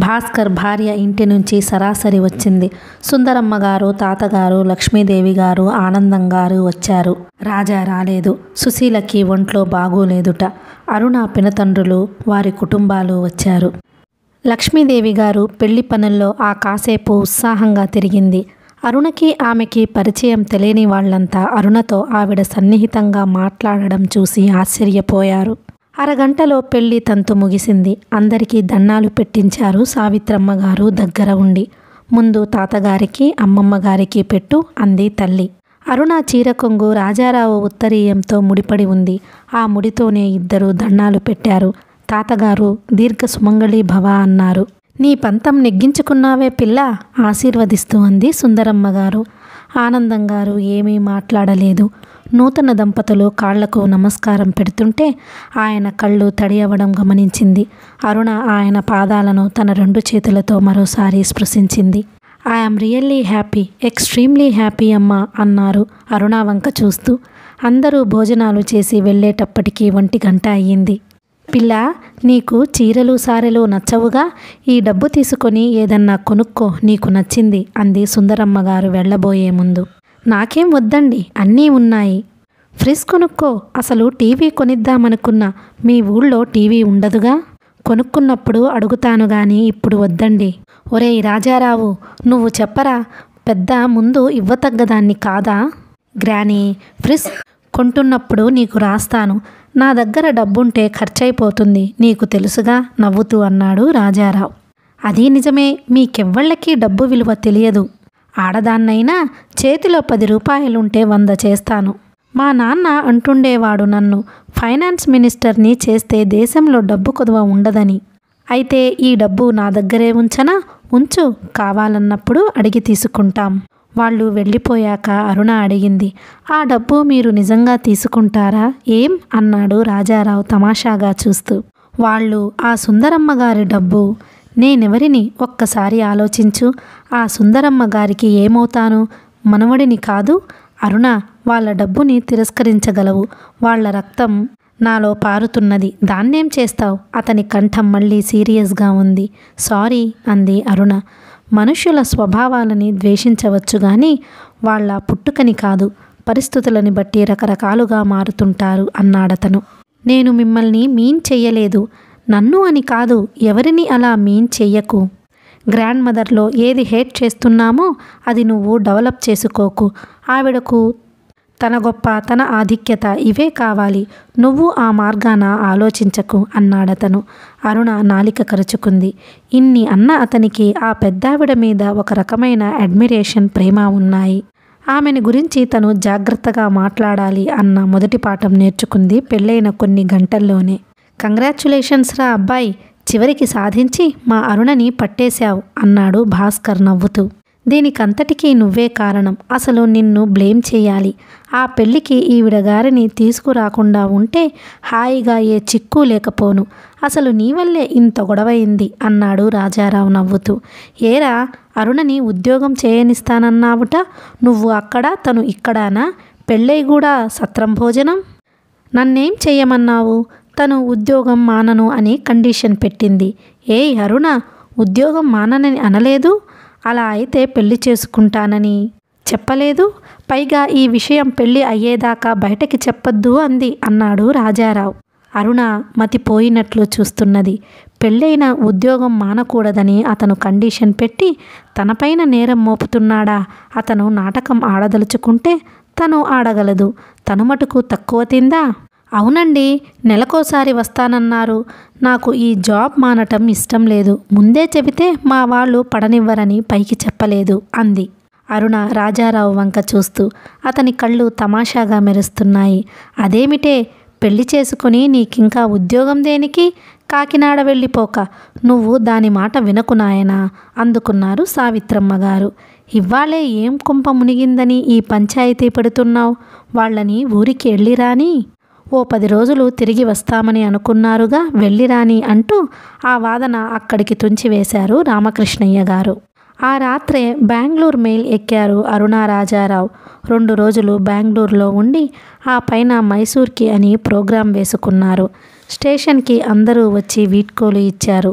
భాస్కర్ భార్య ఇంటి నుంచి సరాసరి వచ్చింది. సుందరమ్మ గారు, తాతగారు, లక్ష్మీదేవి గారు, ఆనందం గారు వచ్చారు. రాజా రాలేదు. సుశీలకి ఒంట్లో బాగోలేదుట. అరుణ పినతండ్రులు, వారి కుటుంబాలు వచ్చారు. లక్ష్మీదేవి గారు పెళ్లి పనుల్లో ఆ కాసేపు ఉత్సాహంగా తిరిగింది. అరుణకి ఆమెకి పరిచయం తెలియని వాళ్ళంతా అరుణతో ఆవిడ సన్నిహితంగా మాట్లాడడం చూసి ఆశ్చర్యపోయారు. అరగంటలో పెళ్లి తంతు ముగిసింది. అందరికీ దండాలు పెట్టించారు సావిత్రమ్మ గారు దగ్గర ఉండి. ముందు తాతగారికి, అమ్మమ్మ గారికి పెట్టు అంది తల్లి. అరుణ చీర కొంగు రాజారావు ఉత్తరీయంతో ముడిపడి ఉంది. ఆ ముడితోనే ఇద్దరు దండాలు పెట్టారు. తాతగారు దీర్ఘ సుమంగళీ భవ అన్నారు. నీ పంతం నెగ్గించుకున్నావే పిల్ల, ఆశీర్వదిస్తూ అంది సుందరమ్మ గారు. ఆనందం గారు ఏమీ మాట్లాడలేదు. నూతన దంపతులు కాళ్లకు నమస్కారం పెడుతుంటే ఆయన కళ్ళు తడియవడం గమనించింది. అరుణ ఆయన పాదాలను తన 2 చేతులతో మరోసారి స్పృశించింది. I'm really happy, extremely happy అమ్మా అన్నారు అరుణ వంక చూస్తూ. అందరూ భోజనాలు చేసి వెళ్ళేటప్పటికీ 1 గంట అయ్యింది. పిల్ల, నీకు చీరలు సారెలు నచ్చవుగా, ఈ డబ్బు తీసుకొని ఏదన్నా కొనుక్కో, నీకు నచ్చింది అంది సుందరమ్మ గారు వెళ్ళబోయే ముందు. నాకేం వద్దండి, అన్నీ ఉన్నాయి. ఫ్రిజ్ కొనుక్కో. అసలు టీవీ కొనిద్దామనుకున్నా, మీ ఊళ్ళో టీవీ ఉండదుగా. కొనుక్కున్నప్పుడు అడుగుతాను గాని ఇప్పుడు వద్దండి. ఒరేయ్ రాజారావు, నువ్వు చెప్పరా, పెద్ద ముందు ఇవ్వతగ్గదాన్ని కాదా? గ్రానీ, ఫ్రిజ్ కొంటున్నప్పుడు నీకు రాస్తాను. నా దగ్గర డబ్బుంటే ఖర్చయిపోతుంది, నీకు తెలుసుగా నవ్వుతూ అన్నాడు రాజారావు. అది నిజమే, మీకెవ్వళ్ళకి డబ్బు విలువ తెలియదు. ఆడదాన్నైనా చేతిలో 10 రూపాయలుంటే 100 చేస్తాను. మా నాన్న అంటుండేవాడు నన్ను ఫైనాన్స్ మినిస్టర్ని చేస్తే దేశంలో డబ్బు కొదువ ఉండదని. అయితే ఈ డబ్బు నా దగ్గరే ఉంచనా? ఉంచు, కావాలన్నప్పుడు అడిగి తీసుకుంటాం. వాళ్ళు వెళ్ళిపోయాక అరుణ అడిగింది, ఆ డబ్బు మీరు నిజంగా తీసుకుంటారా ఏం అన్నాడు రాజారావు తమాషాగా చూస్తూ. వాళ్ళు ఆ సుందరమ్మ గారి డబ్బు. నేనెవరిని ఒక్కసారి ఆలోచించు. ఆ సుందరమ్మ గారికి ఏమవుతాను? మనవడిని కాదు. అరుణ, వాళ్ళ డబ్బుని తిరస్కరించగలవు. వాళ్ళ రక్తం నాలో పారుతున్నది, దాన్నేం చేస్తావు? అతని కంఠం మళ్ళీ సీరియస్గా ఉంది. సారీ అంది అరుణ. మనుష్యుల స్వభావాలని ద్వేషించవచ్చు గాని వాళ్ళ పుట్టుకని కాదు, పరిస్థితులని బట్టి రకరకాలుగా మారుతుంటారు అన్నాడతను. నేను మిమ్మల్ని మీన్ చెయ్యలేదు. నన్ను అని కాదు, ఎవరిని అలా మీన్ చెయ్యకు. గ్రాండ్ మదర్లో ఏది హేట్ చేస్తున్నామో అది నువ్వు డెవలప్ చేసుకోకు. ఆవిడకు తన గొప్ప, తన ఆధిక్యత ఇవే కావాలి. నువ్వు ఆ మార్గాన ఆలోచించకు అన్నాడతను. అరుణ నాలిక కరుచుకుంది. ఇన్ని అన్న అతనికి ఆ పెద్దావిడ మీద ఒక రకమైన అడ్మిరేషన్, ప్రేమ ఉన్నాయి. ఆమెని గురించి తను జాగ్రత్తగా మాట్లాడాలి అన్న మొదటి పాఠం నేర్చుకుంది పెళ్ళైన కొన్ని గంటల్లోనే. కంగ్రాచ్యులేషన్స్ రా అబ్బాయి, చివరికి సాధించి మా అరుణని పట్టేశావు అన్నాడు భాస్కర్ నవ్వుతూ. దీనికంతటికీ నువ్వే కారణం. అసలు నిన్ను బ్లేమ్ చేయాలి. ఆ పెళ్ళికి ఈవిడ గారిని తీసుకురాకుండా ఉంటే హాయిగా ఏ చిక్కు లేకపోను. అసలు నీ వల్లే ఇంత గొడవైంది అన్నాడు రాజారావు నవ్వుతూ. ఏరా, అరుణని ఉద్యోగం చేయనిస్తానన్నావుట. నువ్వు అక్కడ, తను ఇక్కడానా? పెళ్ళై కూడా సత్రం భోజనం. నన్నేం చెయ్యమన్నావు? తను ఉద్యోగం మానను అని కండిషన్ పెట్టింది. ఏయ్ అరుణ, ఉద్యోగం మాననని అనలేదు. అలా అయితే పెళ్లి చేసుకుంటానని చెప్పలేదు. పైగా ఈ విషయం పెళ్లి అయ్యేదాకా బయటకి చెప్పొద్దు అంది అన్నాడు రాజారావు. అరుణ మతిపోయినట్లు చూస్తున్నది. పెళ్ళైన ఉద్యోగం మానకూడదని అతను కండిషన్ పెట్టి తనపైన నేరం మోపుతున్నాడా? అతను నాటకం ఆడదలుచుకుంటే తను ఆడగలదు. తను మటుకు తక్కువ తిందా? అవునండి, నెలకోసారి వస్తానన్నారు. నాకు ఈ జాబ్ మానటం ఇష్టం లేదు. ముందే చెబితే మా వాళ్ళు పడనివ్వరని పైకి చెప్పలేదు అంది అరుణ రాజారావు వంక చూస్తూ. అతని కళ్ళు తమాషాగా మెరుస్తున్నాయి. అదేమిటే, పెళ్లి చేసుకుని నీకింకా ఉద్యోగం దేనికి? కాకినాడ వెళ్ళిపోక. నువ్వు దాని మాట వినకు నాయనా అందుకున్నారు సావిత్రమ్మ గారు. ఇవ్వాళే ఏం కుంప మునిగిందని ఈ పంచాయతీ పెడుతున్నావు? వాళ్ళని ఊరికి వెళ్ళిరాని. ఓ 10 రోజులు తిరిగి వస్తామని అనుకున్నారుగా, వెళ్ళిరాని అంటూ ఆ వాదన అక్కడికి తుంచివేశారు రామకృష్ణయ్య గారు. ఆ రాత్రే బెంగళూరు మెయిల్ ఎక్కారు అరుణ రాజారావు. 2 రోజులు బెంగళూరులో ఉండి ఆ పైన మైసూర్కి అని ప్రోగ్రాం వేసుకున్నారు. స్టేషన్కి అందరూ వచ్చి వీడ్కోలు ఇచ్చారు.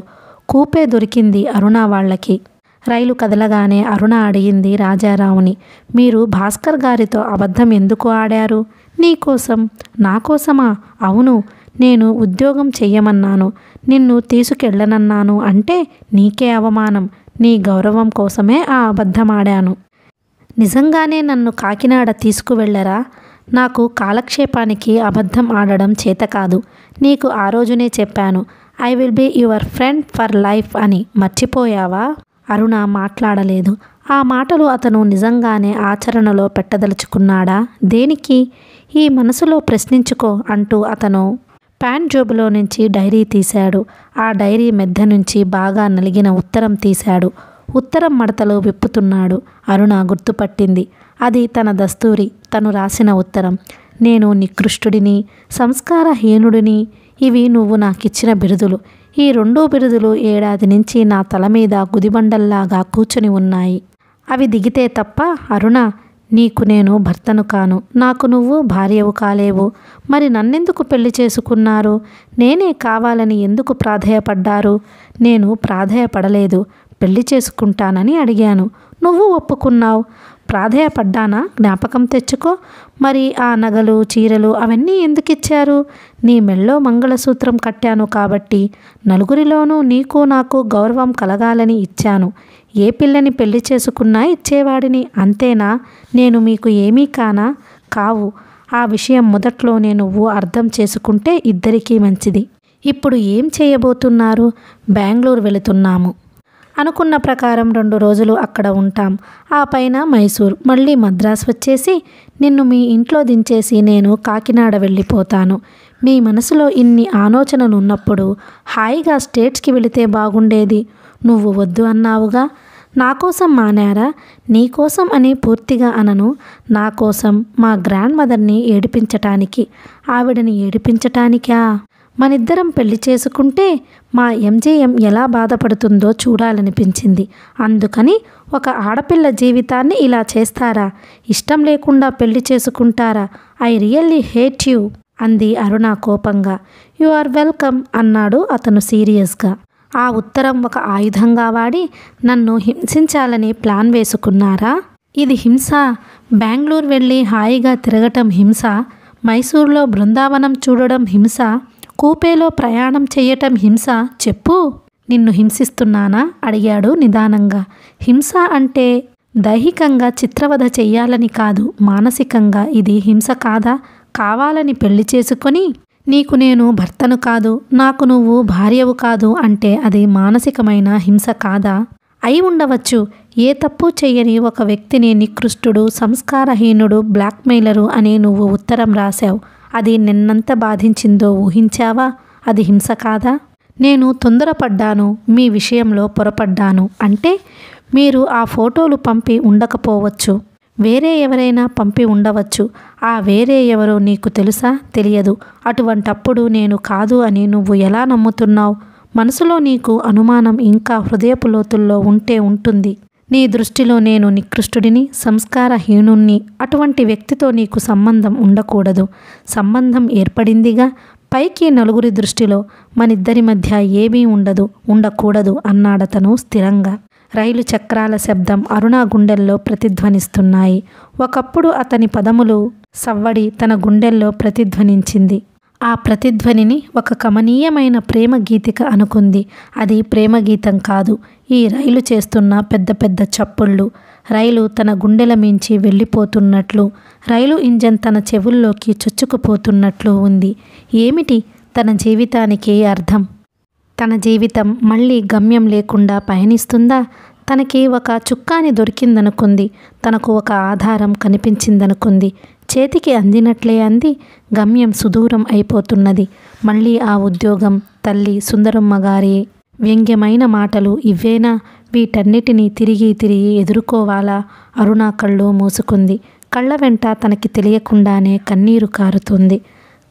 కూపే దొరికింది అరుణ వాళ్ళకి. రైలు కదలగానే అరుణ అడిగింది రాజారావుని, మీరు భాస్కర్ గారితో అబద్ధం ఎందుకు ఆడారు? నీకోసం. నా కోసమా? అవును. నేను ఉద్యోగం చెయ్యమన్నాను, నిన్ను తీసుకెళ్ళనన్నాను అంటే నీకే అవమానం. నీ గౌరవం కోసమే ఆ అబద్ధం ఆడాను. నిజంగానే నన్ను కాకినాడ తీసుకువెళ్ళరా? నాకు కాలక్షేపానికి అబద్ధం ఆడడం చేత కాదు. నీకు ఆ రోజునే చెప్పాను, I will be your friend for life అని. మర్చిపోయావా? అరుణ మాట్లాడలేదు. ఆ మాటలు అతను నిజంగానే ఆచరణలో పెట్టదలుచుకున్నాడా? దేనికి? ఈ మనసులో ప్రశ్నించుకో అంటూ అతను ప్యాంట్ జోబులో నుంచి డైరీ తీశాడు. ఆ డైరీ మెద్ద నుంచి బాగా నలిగిన ఉత్తరం తీశాడు. ఉత్తరం మడతలు విప్పుతున్నాడు. అరుణ గుర్తుపట్టింది. అది తన దస్తూరి, తను రాసిన ఉత్తరం. నేను నికృష్టుడిని, సంస్కారహీనుడిని. ఇవి నువ్వు నాకిచ్చిన బిరుదులు. ఈ 2 బిరుదులు ఏడాది నుంచి నా తల మీద గుదిబండల్లాగా కూర్చుని ఉన్నాయి. అవి దిగితే తప్ప అరుణ నీకు నేను భర్తను కాను, నాకు నువ్వు భార్యవు కాలేవు. మరి నన్నెందుకు పెళ్లి చేసుకున్నారు? నేనే కావాలని ఎందుకు ప్రాధేయపడ్డారు? నేను ప్రాధేయపడలేదు, పెళ్లి చేసుకుంటానని అడిగాను. నువ్వు ఒప్పుకున్నావు. ప్రాధేయపడ్డానా? జ్ఞాపకం తెచ్చుకో. మరి ఆ నగలు, చీరలు అవన్నీ ఎందుకు ఇచ్చారు? నీ మెళ్ళో మంగళసూత్రం కట్టాను కాబట్టి. నలుగురిలోనూ నీకు నాకు గౌరవం కలగాలని ఇచ్చాను. ఏ పిల్లని పెళ్లి చేసుకున్నా ఇచ్చేవాడిని, అంతేనా? నేను మీకు ఏమీ కానా? కావు. ఆ విషయం మొదట్లోనే నువ్వు అర్థం చేసుకుంటే ఇద్దరికీ మంచిది. ఇప్పుడు ఏం చేయబోతున్నారు? బెంగళూరు వెళుతున్నాము. అనుకున్న ప్రకారం 2 రోజులు అక్కడ ఉంటాం. ఆ పైన మైసూర్, మళ్ళీ మద్రాసు వచ్చేసి నిన్ను మీ ఇంట్లో దించేసి నేను కాకినాడ వెళ్ళిపోతాను. మీ మనసులో ఇన్ని ఆలోచనలు ఉన్నప్పుడు హాయిగా స్టేట్స్కి వెళితే బాగుండేది. నువ్వు వద్దు అన్నావుగా. నా కోసం మానారా? నీ కోసం అని పూర్తిగా అనను. నా కోసం, మా గ్రాండ్ మదర్ని ఏడిపించటానికి. ఆవిడని ఏడిపించటానికా? మనిద్దరం పెళ్లి చేసుకుంటే మా ఎంజేఎం ఎలా బాధపడుతుందో చూడాలనిపించింది. అందుకని ఒక ఆడపిల్ల జీవితాన్ని ఇలా చేస్తారా? ఇష్టం లేకుండా పెళ్లి చేసుకుంటారా? ఐ రియల్లీ హేట్ యూ అంది అరుణ కోపంగా. యు ఆర్ వెల్కమ్ అన్నాడు అతను సీరియస్గా. ఆ ఉత్తరం ఒక ఆయుధంగా వాడి నన్ను హింసించాలని ప్లాన్ వేసుకున్నారా? ఇది హింస. బెంగళూరు వెళ్ళి హాయిగా తిరగటం హింస. మైసూర్లో బృందావనం చూడడం హింస. కూపేలో ప్రయాణం చెయ్యటం హింస. చెప్పు, నిన్ను హింసిస్తున్నానా? అడిగాడు నిదానంగా. హింస అంటే దైహికంగా చిత్రవధ చెయ్యాలని కాదు, మానసికంగా. ఇది హింస కాదా? కావాలని పెళ్లి చేసుకొని నీకు నేను భర్తను కాదు, నాకు నువ్వు భార్యవు కాదు అంటే అది మానసికమైన హింస కాదా? అయి ఉండవచ్చు. ఏ తప్పు చెయ్యని ఒక వ్యక్తిని నికృష్టుడు, సంస్కారహీనుడు, బ్లాక్మెయిలరు అని నువ్వు ఉత్తరం రాశావు. అది నిన్నంత బాధించిందో ఊహించావా? అది హింస కాదా? నేను తొందరపడ్డాను, మీ విషయంలో పొరపడ్డాను అంటే మీరు ఆ ఫోటోలు పంపి ఉండకపోవచ్చు, వేరే ఎవరైనా పంపి ఉండవచ్చు. ఆ వేరే ఎవరో నీకు తెలుసా? తెలియదు. అటువంటప్పుడు నేను కాదు అని నువ్వు ఎలా నమ్ముతున్నావు? మనసులో నీకు అనుమానం ఇంకా హృదయపు లోతుల్లో ఉంటే ఉంటుంది. నీ దృష్టిలో నేను నికృష్టుడిని, సంస్కారహీనుణ్ణి. అటువంటి వ్యక్తితో నీకు సంబంధం ఉండకూడదు. సంబంధం ఏర్పడిందిగా. పైకి నలుగురి దృష్టిలో మనిద్దరి మధ్య ఏమీ ఉండకూడదు అన్నాడతను స్థిరంగా. రైలు చక్రాల శబ్దం అరుణ గుండెల్లో ప్రతిధ్వనిస్తున్నాయి. ఒకప్పుడు అతని పదములు సవ్వడి తన గుండెల్లో ప్రతిధ్వనించింది. ఆ ప్రతిధ్వనిని ఒక కమనీయమైన ప్రేమ గీతిక అనుకుంది. అది ప్రేమ గీతం కాదు, ఈ రైలు చేస్తున్న పెద్ద పెద్ద చప్పుళ్ళు. రైలు తన గుండెల మించి వెళ్ళిపోతున్నట్లు, రైలు ఇంజన్ తన చెవుల్లోకి చొచ్చుకుపోతున్నట్లు ఉంది. ఏమిటి తన జీవితానికి అర్థం? తన జీవితం మళ్ళీ గమ్యం లేకుండా పయనిస్తుందా? తనకి ఒక చుక్కాని దొరికిందనుకుంది, తనకు ఒక ఆధారం కనిపించిందనుకుంది. చేతికి అందినట్లే అంది. గమ్యం సుదూరం అయిపోతున్నది. మళ్ళీ ఆ ఉద్యోగం, తల్లి సుందరమ్మ గారి వ్యంగ్యమైన మాటలు ఇవ్వేనా? వీటన్నిటినీ తిరిగి తిరిగి ఎదుర్కోవాలా? అరుణ కళ్ళు మూసుకుంది. కళ్ళ వెంట తనకి తెలియకుండానే కన్నీరు కారుతుంది.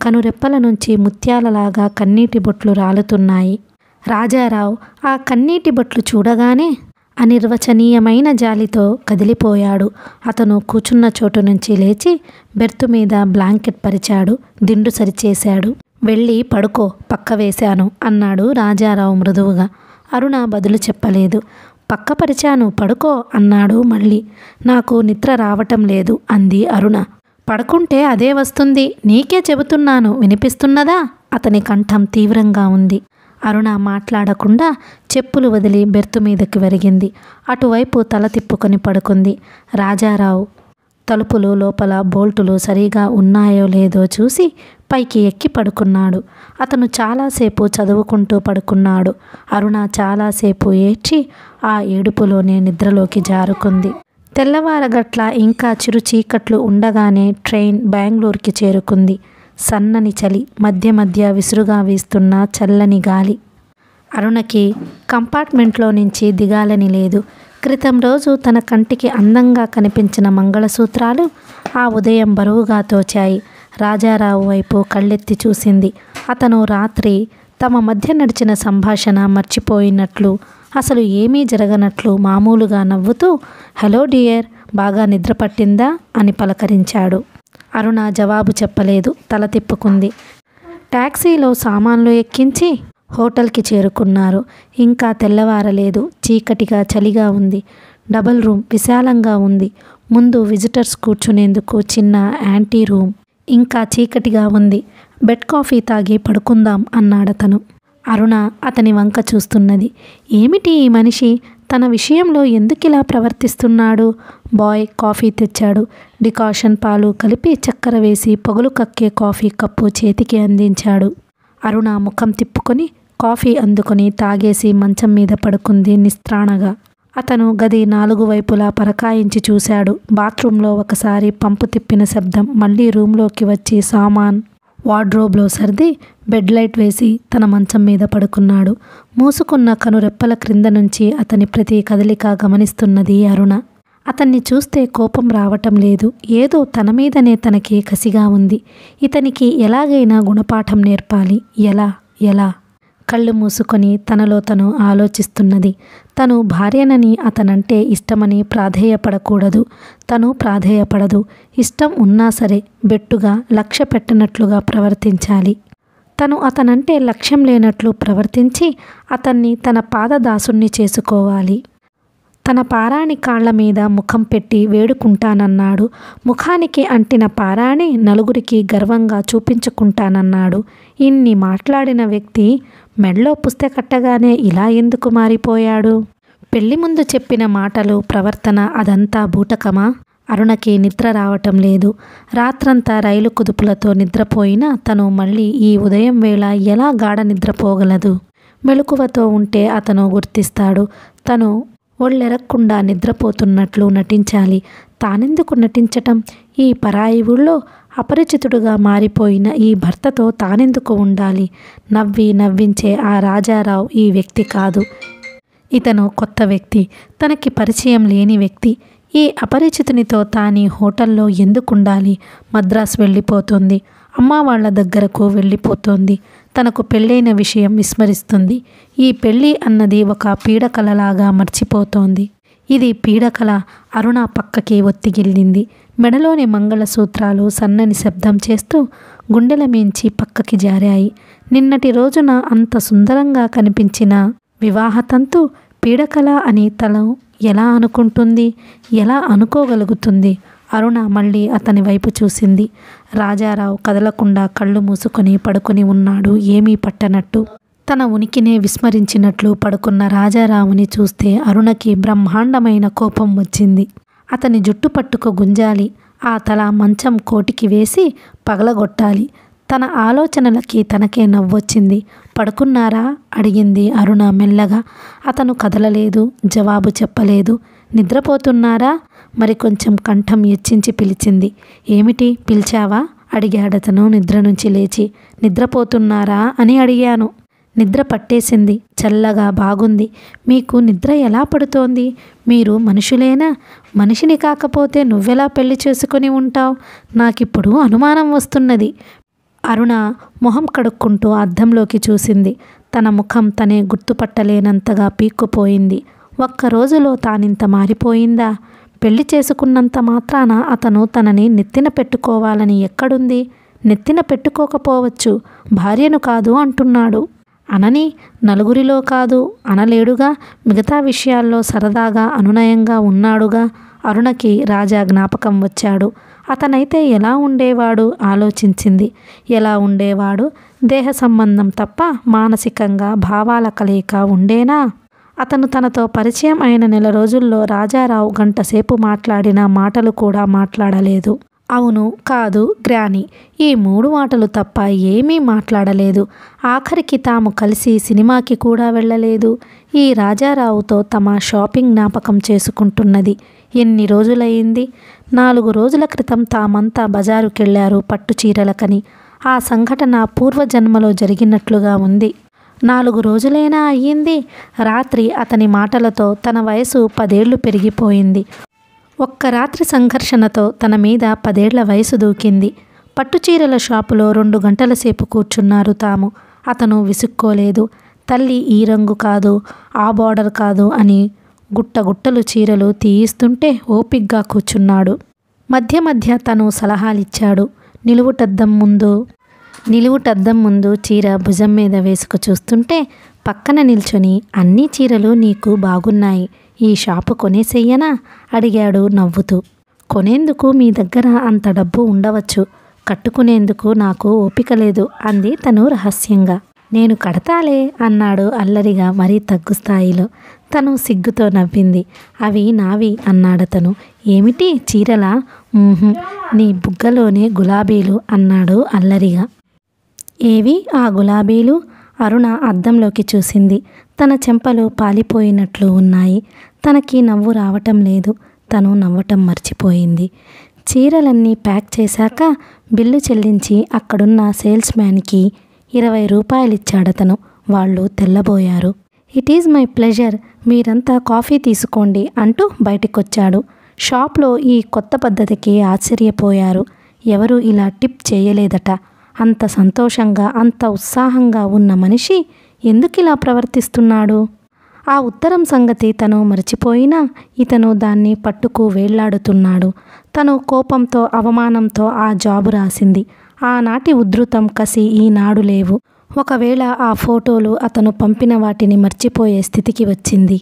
కనురెప్పల నుంచి ముత్యాలలాగా కన్నీటి బొట్లు రాలుతున్నాయి. రాజారావు ఆ కన్నీటి బొట్లు చూడగానే అనిర్వచనీయమైన జాలితో కదిలిపోయాడు. అతను కూర్చున్న చోటు నుంచి లేచి బెర్తు మీద బ్లాంకెట్ పరిచాడు, దిండు సరిచేశాడు. వెళ్ళి పడుకో, పక్క వేశాను అన్నాడు రాజారావు మృదువుగా. అరుణ బదులు చెప్పలేదు. పక్క పరిచాను, పడుకో అన్నాడు మళ్ళీ. నాకు నిద్ర రావటం లేదు అంది అరుణ. పడుకుంటే అదే వస్తుంది, నీకే చెబుతున్నాను, వినిపిస్తున్నదా? అతని కంఠం తీవ్రంగా ఉంది. అరుణ మాట్లాడకుండా చెప్పులు వదిలి బెర్తు మీదకి వరిగింది. అటువైపు తల తిప్పుకొని పడుకుంది. రాజారావు తలుపులు లోపల బోల్టులు సరిగా ఉన్నాయో లేదో చూసి పైకి ఎక్కి పడుకున్నాడు. అతను చాలాసేపు చదువుకుంటూ పడుకున్నాడు. అరుణ చాలాసేపు ఏడ్చి ఆ ఏడుపులోనే నిద్రలోకి జారుకుంది. తెల్లవారగట్ల ఇంకా చిరు చీకట్లు ఉండగానే ట్రైన్ బెంగళూరుకి చేరుకుంది. సన్నని చలి, మధ్య మధ్య విసురుగా వీస్తున్న చల్లని గాలి. అరుణకి కంపార్ట్మెంట్లో నుంచి దిగాలని లేదు. క్రితం రోజు తన కంటికి అందంగా కనిపించిన మంగళసూత్రాలు ఆ ఉదయం బరువుగా తోచాయి. రాజారావు వైపు కళ్ళెత్తి చూసింది. అతను రాత్రి తమ మధ్య నడిచిన సంభాషణ మర్చిపోయినట్లు, అసలు ఏమీ జరగనట్లు మామూలుగా నవ్వుతూ, హలో డియర్, బాగా నిద్ర పట్టిందా అని పలకరించాడు. అరుణ జవాబు చెప్పలేదు, తల తిప్పుకుంది. టాక్సీలో సామాన్లు ఎక్కించి హోటల్కి చేరుకున్నారు. ఇంకా తెల్లవారలేదు. చీకటిగా చలిగా ఉంది. డబల్ రూమ్ విశాలంగా ఉంది. ముందు విజిటర్స్ కూర్చునేందుకు చిన్న యాంటీ రూమ్. ఇంకా చీకటిగా ఉంది. బెడ్ కాఫీ తాగి పడుకుందాం అన్నాడతను. అరుణ అతని వంక చూస్తున్నది. ఏమిటి ఈ మనిషి? తన విషయంలో ఎందుకిలా ప్రవర్తిస్తున్నాడు? బాయ్ కాఫీ తెచ్చాడు. డికాషన్ పాలు కలిపి చక్కెర వేసి పొగలు కక్కే కాఫీ కప్పు చేతికి అందించాడు. అరుణ ముఖం తిప్పుకొని కాఫీ అందుకొని తాగేసి మంచం మీద పడుకుంది నిస్త్రాణగా. అతను గది 4 వైపులా పరకాయించి చూశాడు. బాత్రూంలో ఒకసారి పంపు తిప్పిన శబ్దం. మళ్ళీ రూంలోకి వచ్చి సామాన్ వార్డ్రోబ్లో సర్ది బెడ్ లైట్ వేసి తన మంచం మీద పడుకున్నాడు. మూసుకున్న కనురెప్పల క్రింద నుంచి అతని ప్రతి కదలిక గమనిస్తున్నది అరుణ. అతన్ని చూస్తే కోపం రావటం లేదు. ఏదో తన మీదనే తనకి కసిగా ఉంది. ఇతనికి ఎలాగైనా గుణపాఠం నేర్పాలి. ఎలా? కళ్ళు మూసుకొని తనలో తను ఆలోచిస్తున్నది. తను భార్యనని, అతనంటే ఇష్టమని ప్రాధేయపడకూడదు. తను ప్రాధేయపడదు. ఇష్టం ఉన్నా సరే బెట్టుగా లక్ష్య పెట్టనట్లుగా ప్రవర్తించాలి. తను అతనంటే లక్ష్యం లేనట్లు ప్రవర్తించి అతన్ని తన పాదదాసుణ్ణి చేసుకోవాలి. తన పారాణి కాళ్ల మీద ముఖం పెట్టి వేడుకుంటానన్నాడు. ముఖానికి అంటిన పారాణి నలుగురికి గర్వంగా చూపించుకుంటానన్నాడు. ఇన్ని మాట్లాడిన వ్యక్తి మెడలో పుస్తె కట్టగానే ఇలా ఎందుకు మారిపోయాడు? పెళ్లి ముందు చెప్పిన మాటలు, ప్రవర్తన అదంతా బూటకమా? అరుణకి నిద్ర రావటం లేదు. రాత్రంతా రైలు కుదుపులతో నిద్రపోయినా తను మళ్ళీ ఈ ఉదయం వేళ ఎలా గాఢ నిద్రపోగలదు? మెలకువతో ఉంటే అతను గుర్తిస్తాడు. తను ఒళ్ళెరక్కుండా నిద్రపోతున్నట్లు నటించాలి. తానెందుకు నటించటం? ఈ పరాయి ఊళ్ళో అపరిచితుడుగా మారిపోయిన ఈ భర్తతో తానెందుకు ఉండాలి? నవ్వించే ఆ రాజారావు ఈ వ్యక్తి కాదు. ఇతను కొత్త వ్యక్తి, తనకి పరిచయం లేని వ్యక్తి. ఈ అపరిచితునితో తానీ హోటల్లో ఎందుకుండాలి? మద్రాసు వెళ్ళిపోతుంది. అమ్మ వాళ్ళ దగ్గరకు వెళ్ళిపోతోంది. తనకు పెళ్ళైన విషయం విస్మరిస్తుంది. ఈ పెళ్ళి అన్నది ఒక పీడకలలాగా మర్చిపోతోంది. ఇది పీడకల. అరుణ పక్కకి ఒత్తిగిల్లింది. మెడలోని మంగళసూత్రాలు సన్నని శబ్దం చేస్తూ గుండెల మించి పక్కకి జారాయి. నిన్నటి రోజున అంత సుందరంగా కనిపించిన వివాహతంతు పీడకల అని తను ఎలా అనుకుంటుంది, ఎలా అనుకోగలుగుతుంది? అరుణ మళ్ళీ అతని వైపు చూసింది. రాజారావు కదలకుండా కళ్ళు మూసుకొని పడుకొని ఉన్నాడు, ఏమీ పట్టనట్టు. తన ఉనికినే విస్మరించినట్లు పడుకున్న రాజారావుని చూస్తే అరుణకి బ్రహ్మాండమైన కోపం వచ్చింది. అతని జుట్టు పట్టుకు గుంజాలి, ఆ తల మంచం కోటికి వేసి పగలగొట్టాలి. తన ఆలోచనలకి తనకే నవ్వొచ్చింది. పడుకున్నారా అడిగింది అరుణ మెల్లగా. అతను కదలలేదు, జవాబు చెప్పలేదు. నిద్రపోతున్నారా? మరికొంచెం కంఠం హెచ్చించి పిలిచింది. ఏమిటి పిలిచావా అడిగాడతను నిద్ర నుంచి లేచి. నిద్రపోతున్నారా అని అడిగాను. నిద్ర పట్టేసింది, చల్లగా బాగుంది. మీకు నిద్ర ఎలా పడుతోంది? మీరు మనుషులేనా? మనిషిని కాకపోతే నువ్వెలా పెళ్లి చేసుకుని ఉంటావు? నాకిప్పుడు అనుమానం వస్తున్నది. అరుణ మొహం కడుక్కుంటూ అద్దంలోకి చూసింది. తన ముఖం తనే గుర్తుపట్టలేనంతగా పీక్కుపోయింది. ఒక్కరోజులో తానింత మారిపోయిందా? పెళ్లి చేసుకున్నంత మాత్రాన అతను తనని నెత్తిన పెట్టుకోవాలని ఎక్కడుంది? నెత్తిన పెట్టుకోకపోవచ్చు, భార్యను కాదు అంటున్నాడు. అనని, నలుగురిలో కాదు అనలేడుగా. మిగతా విషయాల్లో సరదాగా అనునయంగా ఉన్నాడుగా. అరుణకి రాజా జ్ఞాపకం వచ్చాడు. అతనైతే ఎలా ఉండేవాడు ఆలోచించింది. ఎలా ఉండేవాడు? దేహ సంబంధం తప్ప మానసికంగా భావాల కలయిక ఉండేనా? అతను తనతో పరిచయం అయిన నెల రోజుల్లో రాజారావు గంటసేపు మాట్లాడిన మాటలు కూడా మాట్లాడలేదు. అవును, కాదు, గ్రాని, ఈ 3 మాటలు తప్ప ఏమీ మాట్లాడలేదు. ఆఖరికి తాము కలిసి సినిమాకి కూడా వెళ్ళలేదు. ఈ రాజారావుతో తమ షాపింగ్ జ్ఞాపకం చేసుకుంటున్నది. ఎన్ని రోజులయ్యింది? 4 రోజుల క్రితం తామంతా బజారుకెళ్లారు పట్టు చీరలకని. ఆ సంఘటన పూర్వజన్మలో జరిగినట్లుగా ఉంది. 4 రోజులైనా అయ్యింది. రాత్రి అతని మాటలతో తన వయసు 10 ఏళ్లు పెరిగిపోయింది. ఒక్క రాత్రి సంఘర్షణతో తన మీద 10 ఏళ్ల వయసు దూకింది. పట్టుచీరల షాపులో 2 గంటల సేపు కూర్చున్నారు తాము. అతను విసుక్కోలేదు. తల్లి ఈ రంగు కాదు, ఆ బోర్డర్ కాదు అని గుట్టలు చీరలు తీయిస్తుంటే ఓపిగ్గా కూర్చున్నాడు. మధ్య మధ్య తను సలహాలిచ్చాడు. నిలువుటద్దం ముందు చీర భుజం మీద వేసుకు చూస్తుంటే పక్కన నిల్చొని, అన్ని చీరలు నీకు బాగున్నాయి, ఈ షాపు కొనేసెయ్యనా అడిగాడు నవ్వుతూ. కొనేందుకు మీ దగ్గర అంత డబ్బు ఉండవచ్చు, కట్టుకునేందుకు నాకు ఓపిక లేదు అంది తను రహస్యంగా. నేను కడతాలే అన్నాడు అల్లరిగా, మరీ తగ్గు స్థాయిలో. తను సిగ్గుతో నవ్వింది. అవి నావి అన్నాడతను. ఏమిటి చీరలా? నీ బుగ్గలోనే గులాబీలు అన్నాడు అల్లరిగా. ఏవి ఆ గులాబీలు? అరుణ అద్దంలోకి చూసింది. తన చెంపలు పాలిపోయినట్లు ఉన్నాయి. తనకి నవ్వు రావటం లేదు. తను నవ్వటం మర్చిపోయింది. చీరలన్నీ ప్యాక్ చేశాక బిల్లు చెల్లించి అక్కడున్న సేల్స్ మ్యాన్కి 20 రూపాయలిచ్చాడతను. వాళ్ళు తెల్లబోయారు. ఇట్ ఈజ్ మై ప్లెజర్, మీరంతా కాఫీ తీసుకోండి అంటూ బయటికొచ్చాడు. షాప్లో ఈ కొత్త పద్ధతికి ఆశ్చర్యపోయారు. ఎవరూ ఇలా టిప్ చేయలేదట. అంత సంతోషంగా, అంత ఉత్సాహంగా ఉన్న మనిషి ఎందుకిలా ప్రవర్తిస్తున్నాడు? ఆ ఉత్తరం సంగతి తను మర్చిపోయినా ఇతను దాన్ని పట్టుకు వేళ్లాడుతున్నాడు. తను కోపంతో, అవమానంతో ఆ జాబు రాసింది. ఆనాటి ఉద్ధృతం, కసి ఈనాడు లేవు. ఒకవేళ ఆ ఫోటోలు అతను పంపిన వాటిని మర్చిపోయే స్థితికి వచ్చింది.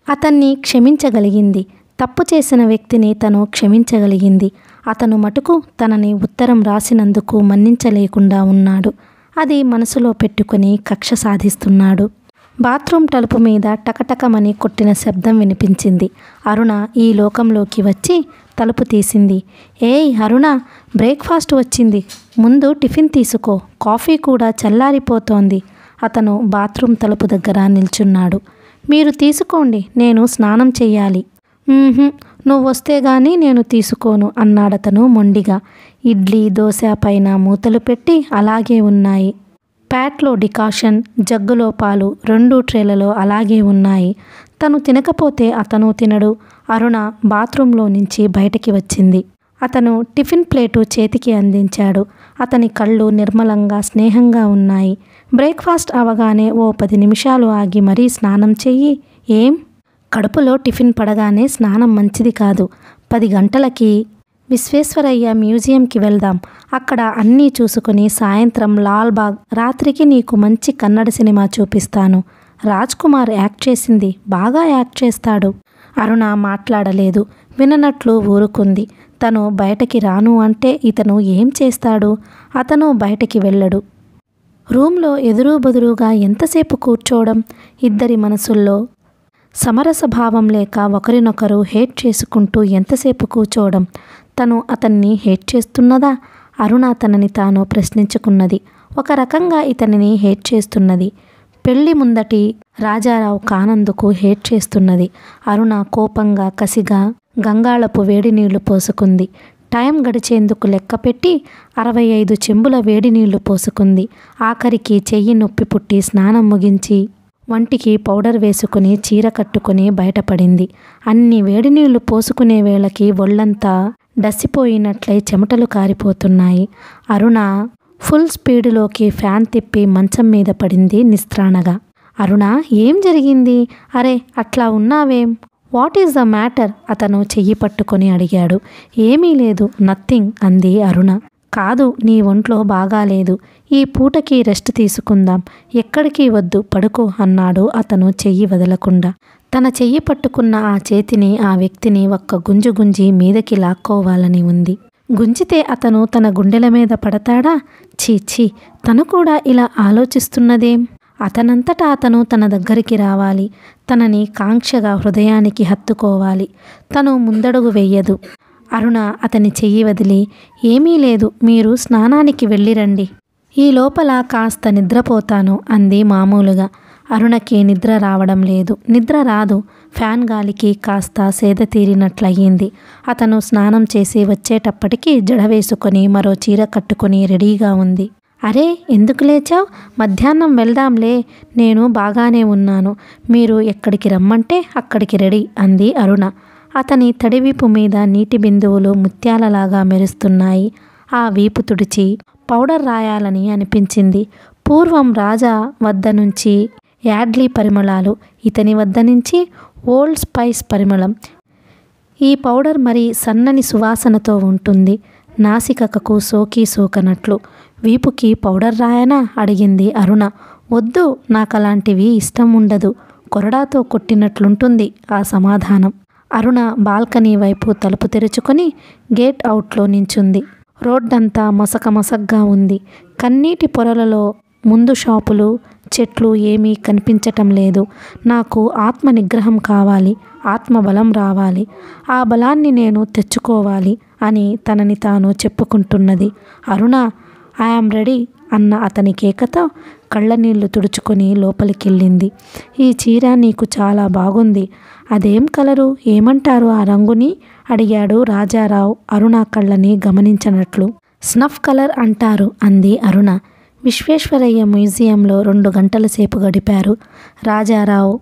అతన్ని క్షమించగలిగింది. తప్పు చేసిన వ్యక్తిని తను క్షమించగలిగింది. అతను మటుకు తనని ఉత్తరం రాసినందుకు మన్నించలేకుండా ఉన్నాడు. అది మనసులో పెట్టుకుని కక్ష సాధిస్తున్నాడు. బాత్రూమ్ తలుపు మీద టకటకమని కొట్టిన శబ్దం వినిపించింది. అరుణ ఈ లోకంలోకి వచ్చి తలుపు తీసింది. ఏయ్ అరుణ, బ్రేక్ఫాస్ట్ వచ్చింది, ముందు టిఫిన్ తీసుకో, కాఫీ కూడా చల్లారిపోతోంది. అతను బాత్రూమ్ తలుపు దగ్గర నిల్చున్నాడు. మీరు తీసుకోండి, నేను స్నానం చెయ్యాలి. నువ్వొస్తే గానీ నేను తీసుకోను అన్నాడతను మొండిగా. ఇడ్లీ, దోశ పైన మూతలు పెట్టి అలాగే ఉన్నాయి. ప్యాట్లో డికాషన్, జగ్గులో పాలు 2 ట్రేలలో అలాగే ఉన్నాయి. తను తినకపోతే అతను తినడు. అరుణ బాత్రూంలో నుంచి బయటికి వచ్చింది. అతను టిఫిన్ ప్లేటు చేతికి అందించాడు. అతని కళ్ళు నిర్మలంగా, స్నేహంగా ఉన్నాయి. బ్రేక్ఫాస్ట్ అవగానే ఓ 10 నిమిషాలు ఆగి మరీ స్నానం చెయ్యి. ఏం? కడుపులో టిఫిన్ పడగానే స్నానం మంచిది కాదు. 10 గంటలకి విశ్వేశ్వరయ్య మ్యూజియంకి వెళ్దాం. అక్కడ అన్నీ చూసుకుని సాయంత్రం లాల్బాగ్, రాత్రికి నీకు మంచి కన్నడ సినిమా చూపిస్తాను. రాజ్ కుమార్ యాక్ట్ చేసింది, బాగా యాక్ట్ చేస్తాడు. అరుణ మాట్లాడలేదు. విననట్లు ఊరుకుంది. తను బయటకి రాను అంటే ఇతను ఏం చేస్తాడు? అతను బయటకి వెళ్ళడు. రూమ్లో ఎదురు బదురుగా ఎంతసేపు కూర్చోవడం? ఇద్దరి మనసుల్లో సమరసభావం లేక ఒకరినొకరు హేట్ చేసుకుంటూ ఎంతసేపు కూర్చోవడం? తను అతన్ని హేట్ చేస్తున్నదా? అరుణ తనని తాను ప్రశ్నించుకున్నది. ఒక రకంగా ఇతనిని హేట్ చేస్తున్నది. పెళ్లి ముందటి రాజారావు కానందుకు హేట్ చేస్తున్నది. అరుణ కోపంగా కసిగా గంగాళపు వేడి నీళ్లు పోసుకుంది. టైం గడిచేందుకు లెక్కపెట్టి 65 చెంబుల వేడి నీళ్లు పోసుకుంది. ఆఖరికి చెయ్యి నొప్పి పుట్టి స్నానం ముగించి వంటికి పౌడర్ వేసుకుని చీర కట్టుకుని బయటపడింది. అన్ని వేడి నీళ్లు పోసుకునే వేళకి ఒళ్ళంతా డసిపోయినట్లై చెమటలు కారిపోతున్నాయి. అరుణ ఫుల్ స్పీడులోకి ఫ్యాన్ తిప్పి మంచం మీద పడింది నిస్త్రాణగా. అరుణ, ఏం జరిగింది? అరే అట్లా ఉన్నావేం? What is the matter? అతను చెయ్యి పట్టుకొని అడిగాడు. ఏమీ లేదు, నథింగ్ అంది అరుణ. కాదు, నీ ఒంట్లో బాగాలేదు. ఈ పూటకి రెస్ట్ తీసుకుందాం. ఎక్కడికి వద్దు, పడుకో అన్నాడు అతను చెయ్యి వదలకుండా. తన చెయ్యి పట్టుకున్న ఆ చేతిని, ఆ వ్యక్తిని ఒక్క గుంజు గుంజి మీదకి లాక్కోవాలని ఉంది. గుంజితే అతను తన గుండెల మీద పడతాడా? ఛీ, తను కూడా ఇలా ఆలోచిస్తున్నదేం? అతనంతటా అతను తన దగ్గరికి రావాలి. తనని కాంక్షగా హృదయానికి హత్తుకోవాలి. తను ముందడుగు వెయ్యదు. అరుణ అతని చెయ్యి వదిలి, ఏమీ లేదు, మీరు స్నానానికి వెళ్ళిరండి. ఈ లోపల కాస్త నిద్రపోతాను అంది మామూలుగా. అరుణకి నిద్ర రావడం లేదు. నిద్ర రాదు. ఫ్యాన్ గాలికి కాస్త సేద తీరినట్లయింది. అతను స్నానం చేసి వచ్చేటప్పటికి జడ వేసుకొని మరో చీర కట్టుకొని రెడీగా ఉంది. అరే, ఎందుకు లేచావు? మధ్యాహ్నం వెళ్దాంలే, నేను బాగానే ఉన్నాను. మీరు ఎక్కడికి రమ్మంటే అక్కడికి రెడీ అంది అరుణ. అతని తడివీపు మీద నీటి బిందువులు ముత్యాలలాగా మెరుస్తున్నాయి. ఆ వీపు తుడిచి పౌడర్ రాయాలని అనిపించింది. పూర్వం రాజా వద్ద నుంచి యాడ్లీ పరిమళాలు, ఇతని వద్ద నుంచి ఓల్డ్ స్పైస్ పరిమళం. ఈ పౌడర్ మరి సన్నని సువాసనతో ఉంటుంది. నాసికకు సోకనట్లు. వీపుకి పౌడర్ రాయనా అడిగింది అరుణ. వద్దు, నాకలాంటివి ఇష్టం ఉండదు. కొరడాతో కొట్టినట్లుంటుంది ఆ సమాధానం. అరుణ బాల్కనీ వైపు తలుపు తెరుచుకొని గేట్ అవుట్లో నించుంది. రోడ్డంతా మసకమసగ్గా ఉంది. కన్నీటి పొరలలో ముందు షాపులు, చెట్లు ఏమీ కనిపించటం లేదు. నాకు ఆత్మ నిగ్రహం కావాలి, ఆత్మబలం రావాలి, ఆ బలాన్ని నేను తెచ్చుకోవాలి అని తనని తాను చెప్పుకుంటున్నది. అరుణ, ఐఆమ్ రెడీ అన్న అతని కేకతో కళ్ళనీళ్లు తుడుచుకొని లోపలికెళ్ళింది. ఈ చీర నీకు చాలా బాగుంది. అదేం కలరు? ఏమంటారు ఆ రంగుని? అడిగాడు రాజారావు అరుణ కళ్ళని గమనించనట్లు. స్నఫ్ కలర్ అంటారు అంది అరుణ. విశ్వేశ్వరయ్య మ్యూజియంలో 2 గంటల సేపు గడిపారు. రాజారావు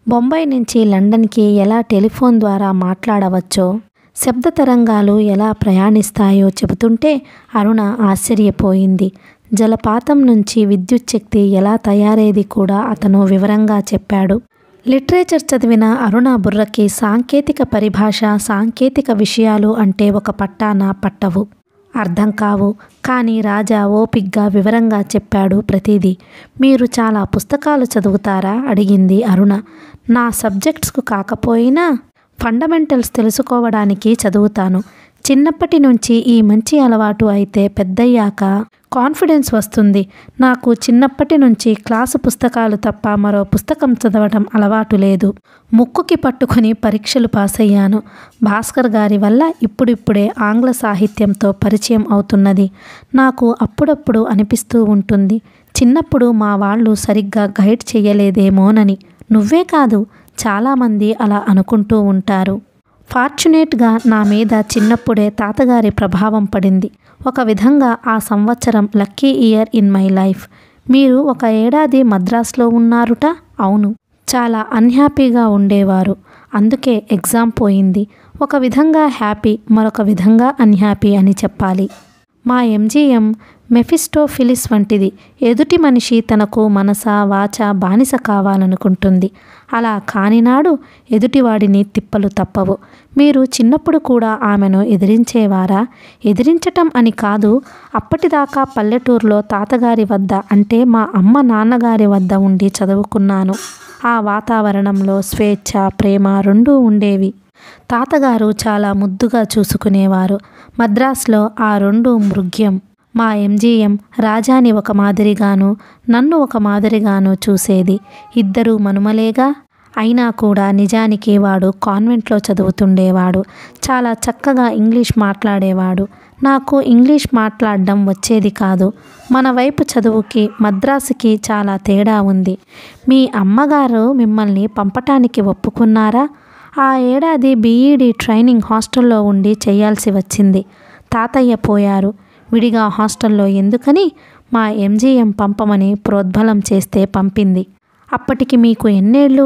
బొంబాయి నుంచి లండన్కి ఎలా టెలిఫోన్ ద్వారా మాట్లాడవచ్చో, శబ్ద తరంగాలు ఎలా ప్రయాణిస్తాయో చెబుతుంటే అరుణ ఆశ్చర్యపోయింది. జలపాతం నుంచి విద్యుత్ శక్తి ఎలా తయారేది కూడా అతను వివరంగా చెప్పాడు. లిటరేచర్ చదివిన అరుణ బుర్రకి సాంకేతిక పరిభాష, సాంకేతిక విషయాలు అంటే ఒక పట్టాన పట్టవు, అర్థం కావు. కానీ రాజా ఓపిగ్గా వివరంగా చెప్పాడు ప్రతిదీ. మీరు చాలా పుస్తకాలు చదువుతారా అడిగింది అరుణ. నా సబ్జెక్ట్స్కు కాకపోయినా ఫండమెంటల్స్ తెలుసుకోవడానికి చదువుతాను. చిన్నప్పటి నుంచి ఈ మంచి అలవాటు అయితే పెద్దయ్యాక కాన్ఫిడెన్స్ వస్తుంది. నాకు చిన్నప్పటి నుంచి క్లాసు పుస్తకాలు తప్ప మరో పుస్తకం చదవటం అలవాటు లేదు. ముక్కుకి పట్టుకుని పరీక్షలు పాస్ అయ్యాను. భాస్కర్ గారి వల్ల ఇప్పుడిప్పుడే ఆంగ్ల సాహిత్యంతో పరిచయం అవుతున్నది. నాకు అప్పుడప్పుడు అనిపిస్తూ ఉంటుంది, చిన్నప్పుడు మా వాళ్ళు సరిగ్గా గైడ్ చెయ్యలేదేమోనని. నువ్వే కాదు, చాలామంది అలా అనుకుంటూ ఉంటారు. ఫార్చునేట్గా నా మీద చిన్నప్పుడే తాతగారి ప్రభావం పడింది. ఒక విధంగా ఆ సంవత్సరం lucky year in my life. మీరు 1 ఏడాది మద్రాసులో ఉన్నారుట? అవును. చాలా అన్హ్యాపీగా ఉండేవారు. అందుకే ఎగ్జామ్ పోయింది. ఒక విధంగా హ్యాపీ, మరొక విధంగా అన్హ్యాపీ అని చెప్పాలి. మా ఎంజీఎం మెఫిస్టోఫిలిస్ వంటిది. ఎదుటి మనిషి తనకు మనస వాచ బానిస కావాలనుకుంటుంది. అలా కానినాడు ఎదుటివాడిని తిప్పలు తప్పవు. మీరు చిన్నప్పుడు కూడా ఆమెను ఎదిరించేవారా? ఎదిరించటం అని కాదు, అప్పటిదాకా పల్లెటూరులో తాతగారి వద్ద, అంటే మా అమ్మ నాన్నగారి వద్ద ఉండి చదువుకున్నాను. ఆ వాతావరణంలో స్వేచ్ఛ, ప్రేమ రెండూ ఉండేవి. తాతగారు చాలా ముద్దుగా చూసుకునేవారు. మద్రాసులో ఆ రెండు మృగ్యం. మా ఎంజీఎం రాజాని ఒక మాదిరిగాను, నన్ను ఒక మాదిరిగాను చూసేది. ఇద్దరూ మనుమలేగా. అయినా కూడా నిజానికి వాడు కాన్వెంట్లో చదువుతుండేవాడు. చాలా చక్కగా ఇంగ్లీష్ మాట్లాడేవాడు. నాకు ఇంగ్లీష్ మాట్లాడడం వచ్చేది కాదు. మన వైపు చదువుకి మద్రాసుకి చాలా తేడా ఉంది. మీ అమ్మగారు మిమ్మల్ని పంపటానికి ఒప్పుకున్నారా? ఆ ఏడాది బీఈడీ ట్రైనింగ్ హాస్టల్లో ఉండి చేయాల్సి వచ్చింది. తాతయ్య పోయారు. విడిగా హాస్టల్లో ఎందుకని మా ఎంజీఎం పంపమని ప్రోద్బలం చేస్తే పంపింది. అప్పటికి మీకు ఎన్నేళ్ళు?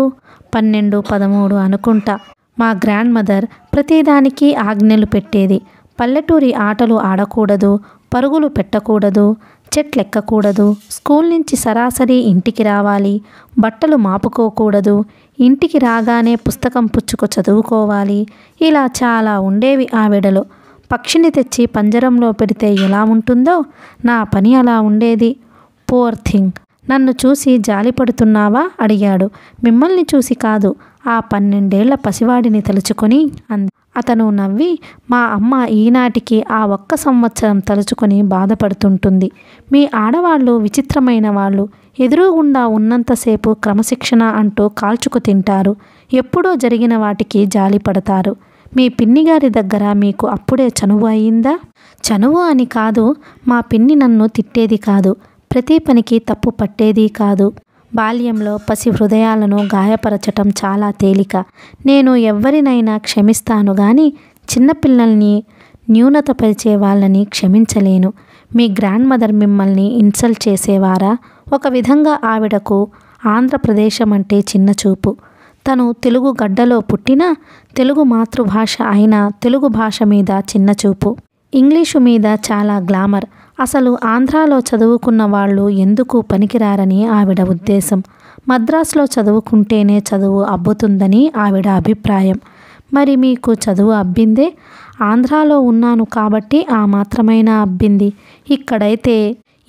12, 13 అనుకుంటా. మా గ్రాండ్ మదర్ ప్రతిదానికి ఆజ్ఞలు పెట్టేది. పల్లెటూరి ఆటలు ఆడకూడదు, పరుగులు పెట్టకూడదు, చెట్లెక్కకూడదు, స్కూల్ నుంచి సరాసరి ఇంటికి రావాలి, బట్టలు మాపుకోకూడదు, ఇంటికి రాగానే పుస్తకం పుచ్చుకు చదువుకోవాలి. ఇలా చాలా ఉండేవి ఆవిడలో. పక్షిని తెచ్చి పంజరంలో పెడితే ఎలా ఉంటుందో నా పని అలా ఉండేది. Poor thing. నన్ను చూసి జాలిపడుతున్నావా అడిగాడు. మిమ్మల్ని చూసి కాదు, ఆ 12 ఏళ్ల పసివాడిని తలుచుకొని అంది. అతను నవ్వి, మా అమ్మ ఈనాటికి ఆ ఒక్క సంవత్సరం తలుచుకొని బాధపడుతుంటుంది. మీ ఆడవాళ్ళు విచిత్రమైన వాళ్ళు. ఎదురుగుండా ఉన్నంతసేపు క్రమశిక్షణ అంటూ కాల్చుకు తింటారు. ఎప్పుడో జరిగిన వాటికి జాలి పడతారు. మీ పిన్నిగారి దగ్గర మీకు అప్పుడే చనువు అయిందా? చనువు అని కాదు, మా పిన్ని నన్ను తిట్టేది కాదు, ప్రతి పనికి తప్పు పట్టేది కాదు. బాల్యంలో పసి హృదయాలను గాయపరచటం చాలా తేలిక. నేను ఎవ్వరినైనా క్షమిస్తాను గాని చిన్నపిల్లల్ని, న్యూనతపరిచే వాళ్ళని క్షమించలేను. మీ గ్రాండ్ మదర్ మిమ్మల్ని ఇన్సల్ట్ చేసేవారా? ఒక విధంగా ఆవిడకు ఆంధ్రప్రదేశం అంటే చిన్న చూపు. తను తెలుగు గడ్డలో పుట్టినా తెలుగు మాతృభాష అయినా తెలుగు భాష మీద చిన్న చూపు. ఇంగ్లీషు మీద చాలా గ్లామర్. అసలు ఆంధ్రాలో చదువుకున్న వాళ్ళు ఎందుకు పనికిరారని ఆవిడ ఉద్దేశం. మద్రాసులో చదువుకుంటేనే చదువు అబ్బుతుందని ఆవిడ అభిప్రాయం. మరి మీకు చదువు అబ్బిందే? ఆంధ్రాలో ఉన్నాను కాబట్టి ఆ మాత్రమైనా అబ్బింది. ఇక్కడైతే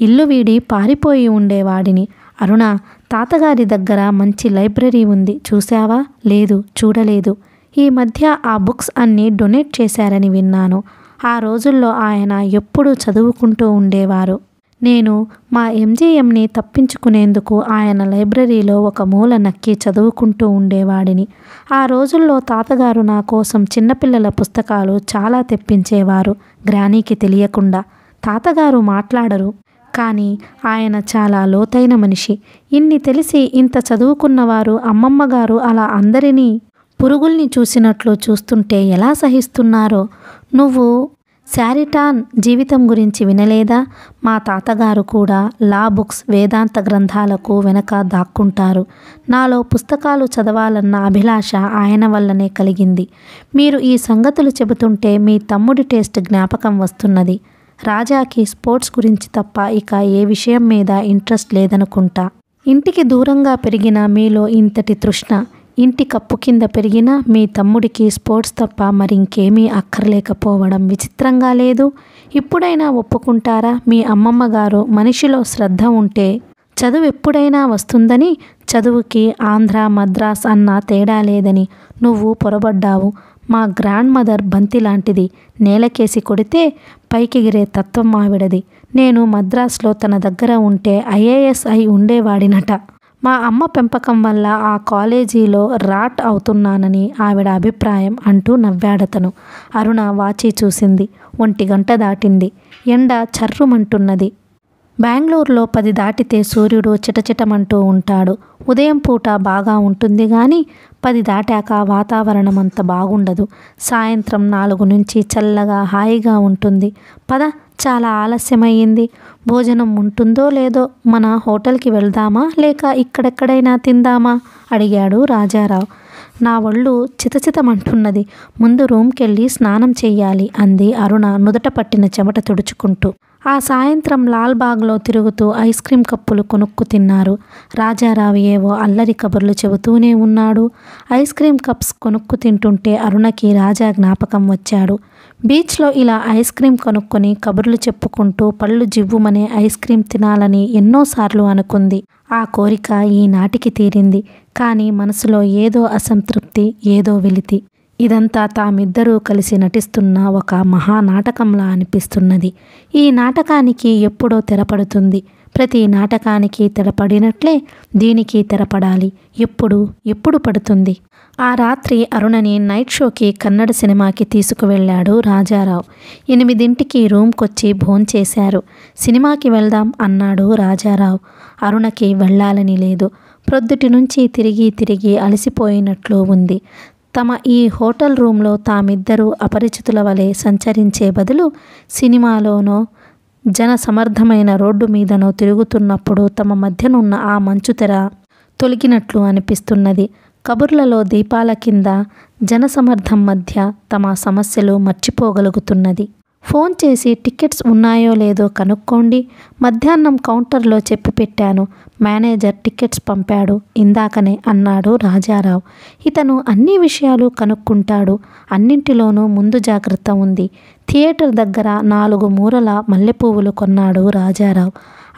ఇల్లు వీడి పారిపోయి ఉండేవాడిని. అరుణ, తాతగారి దగ్గర మంచి లైబ్రరీ ఉంది, చూసావా? లేదు, చూడలేదు. ఈ మధ్య ఆ బుక్స్ అన్నీ డొనేట్ చేశారని విన్నాను. ఆ రోజుల్లో ఆయన ఎప్పుడూ చదువుకుంటూ ఉండేవారు. నేను మా ఎంజీఎంని తప్పించుకునేందుకు ఆయన లైబ్రరీలో ఒక మూల నక్కి చదువుకుంటూ ఉండేవాడిని. ఆ రోజుల్లో తాతగారు నా కోసం చిన్నపిల్లల పుస్తకాలు చాలా తెప్పించేవారు, గ్రానీకి తెలియకుండా. తాతగారు మాట్లాడరు, కానీ ఆయన చాలా లోతైన మనిషి. ఇన్ని తెలిసి ఇంత చదువుకున్నవారు అమ్మమ్మగారు అలా అందరినీ పురుగుల్ని చూసినట్లు చూస్తుంటే ఎలా సహిస్తున్నారో. నువ్వు శారిటాన్ జీవితం గురించి వినలేదా? మా తాతగారు కూడా లా బుక్స్, వేదాంత గ్రంథాలకు వెనక దాక్కుంటారు. నాలో పుస్తకాలు చదవాలన్న అభిలాష ఆయన వల్లనే కలిగింది. మీరు ఈ సంగతులు చెబుతుంటే మీ తమ్ముడి టేస్ట్ జ్ఞాపకం వస్తున్నది. రాజాకి స్పోర్ట్స్ గురించి తప్ప ఇక ఏ విషయం మీద ఇంట్రెస్ట్ లేదనుకుంటా. ఇంటికి దూరంగా పెరిగిన మీలో ఇంతటి తృష్ణ, ఇంటి కప్పు కింద పెరిగిన మీ తమ్ముడికి స్పోర్ట్స్ తప్ప మరింకేమీ అక్కర్లేకపోవడం విచిత్రంగా లేదు? ఇప్పుడైనా ఒప్పుకుంటారా? మీ అమ్మమ్మగారు మనిషిలో శ్రద్ధ ఉంటే చదువు ఎప్పుడైనా వస్తుందని, చదువుకి ఆంధ్ర, మద్రాస్ అన్న తేడా లేదని నువ్వు పొరబడ్డావు. మా గ్రాండ్ మదర్ బంతి లాంటిది. నేలకేసి కొడితే పైకెగిరే తత్వం ఆవిడది. నేను మద్రాసులో తన దగ్గర ఉంటే ఐఏఎస్ అయి ఉండేవాడినట. మా అమ్మ పెంపకం వల్ల ఆ కాలేజీలో రాట్ అవుతున్నానని ఆవిడ అభిప్రాయం అంటూ నవ్వాడతను. అరుణ వాచి చూసింది. 1 గంట దాటింది. ఎండ చర్రుమంటున్నది. బెంగళూరులో 10 దాటితే సూర్యుడు చిటచిటమంటూ ఉంటాడు. ఉదయం పూట బాగా ఉంటుంది కానీ 10 దాటాక వాతావరణం అంత బాగుండదు. సాయంత్రం 4 నుంచి చల్లగా హాయిగా ఉంటుంది. పద, చాలా ఆలస్యమయ్యింది. భోజనం ఉంటుందో లేదో, మన హోటల్కి వెళ్దామా లేక ఇక్కడెక్కడైనా తిందామా అడిగాడు రాజారావు. నా ఒళ్ళు చితచితమంటున్నది. ముందు రూమ్కెళ్ళి స్నానం చెయ్యాలి అంది అరుణ నుదుట పట్టిన చెమట తుడుచుకుంటూ. ఆ సాయంత్రం లాల్బాగ్లో తిరుగుతూ ఐస్ క్రీం కప్పులు కొనుక్కు తిన్నారు. రాజారావు ఏవో అల్లరి కబుర్లు చెబుతూనే ఉన్నాడు. ఐస్ క్రీం కప్స్ కొనుక్కు తింటుంటే అరుణకి రాజా జ్ఞాపకం వచ్చాడు. బీచ్లో ఇలా ఐస్ క్రీం కొనుక్కొని కబుర్లు చెప్పుకుంటూ పళ్ళు జివ్వుమనే ఐస్ క్రీం తినాలని ఎన్నోసార్లు అనుకుంది. ఆ కోరిక ఈనాటికి తీరింది. కానీ మనసులో ఏదో అసంతృప్తి, ఏదో వెలితి. ఇదంతా తామిద్దరూ కలిసి నటిస్తున్న ఒక మహానాటకంలా అనిపిస్తున్నది. ఈ నాటకానికి ఎప్పుడో తెరపడుతుంది. ప్రతి నాటకానికి తెరపడినట్లే దీనికి తెరపడాలి. ఎప్పుడు పడుతుంది? ఆ రాత్రి అరుణని నైట్ షోకి కన్నడ సినిమాకి తీసుకువెళ్ళాడు రాజారావు. 8ంటికి రూమ్కొచ్చి భోంచేశారు. సినిమాకి వెళ్దాం అన్నాడు రాజారావు. అరుణకి వెళ్ళాలని లేదు. ప్రొద్దుటి నుంచి తిరిగి అలసిపోయినట్లు ఉంది. తమ ఈ హోటల్ రూమ్లో తామిద్దరూ అపరిచితుల వలె సంచరించే బదులు సినిమాలోనో జనసమర్థమైన రోడ్డు మీదనో తిరుగుతున్నప్పుడు తమ మధ్యనున్న ఆ మంచుతెర తొలగినట్లు అనిపిస్తున్నది. కబుర్లలో దీపాల కింద జనసమర్థం మధ్య తమ సమస్యలు మర్చిపోగలుగుతున్నది. ఫోన్ చేసి టికెట్స్ ఉన్నాయో లేదో కనుక్కోండి. మధ్యాహ్నం కౌంటర్లో చెప్పి పెట్టాను. మేనేజర్ టికెట్స్ పంపాడు ఇందాకనే అన్నాడు రాజారావు. ఇతను అన్ని విషయాలు కనుక్కుంటాడు. అన్నింటిలోనూ ముందు జాగ్రత్త ఉంది. థియేటర్ దగ్గర 4 మూరల మల్లెపువ్వులు కొన్నాడు రాజారావు.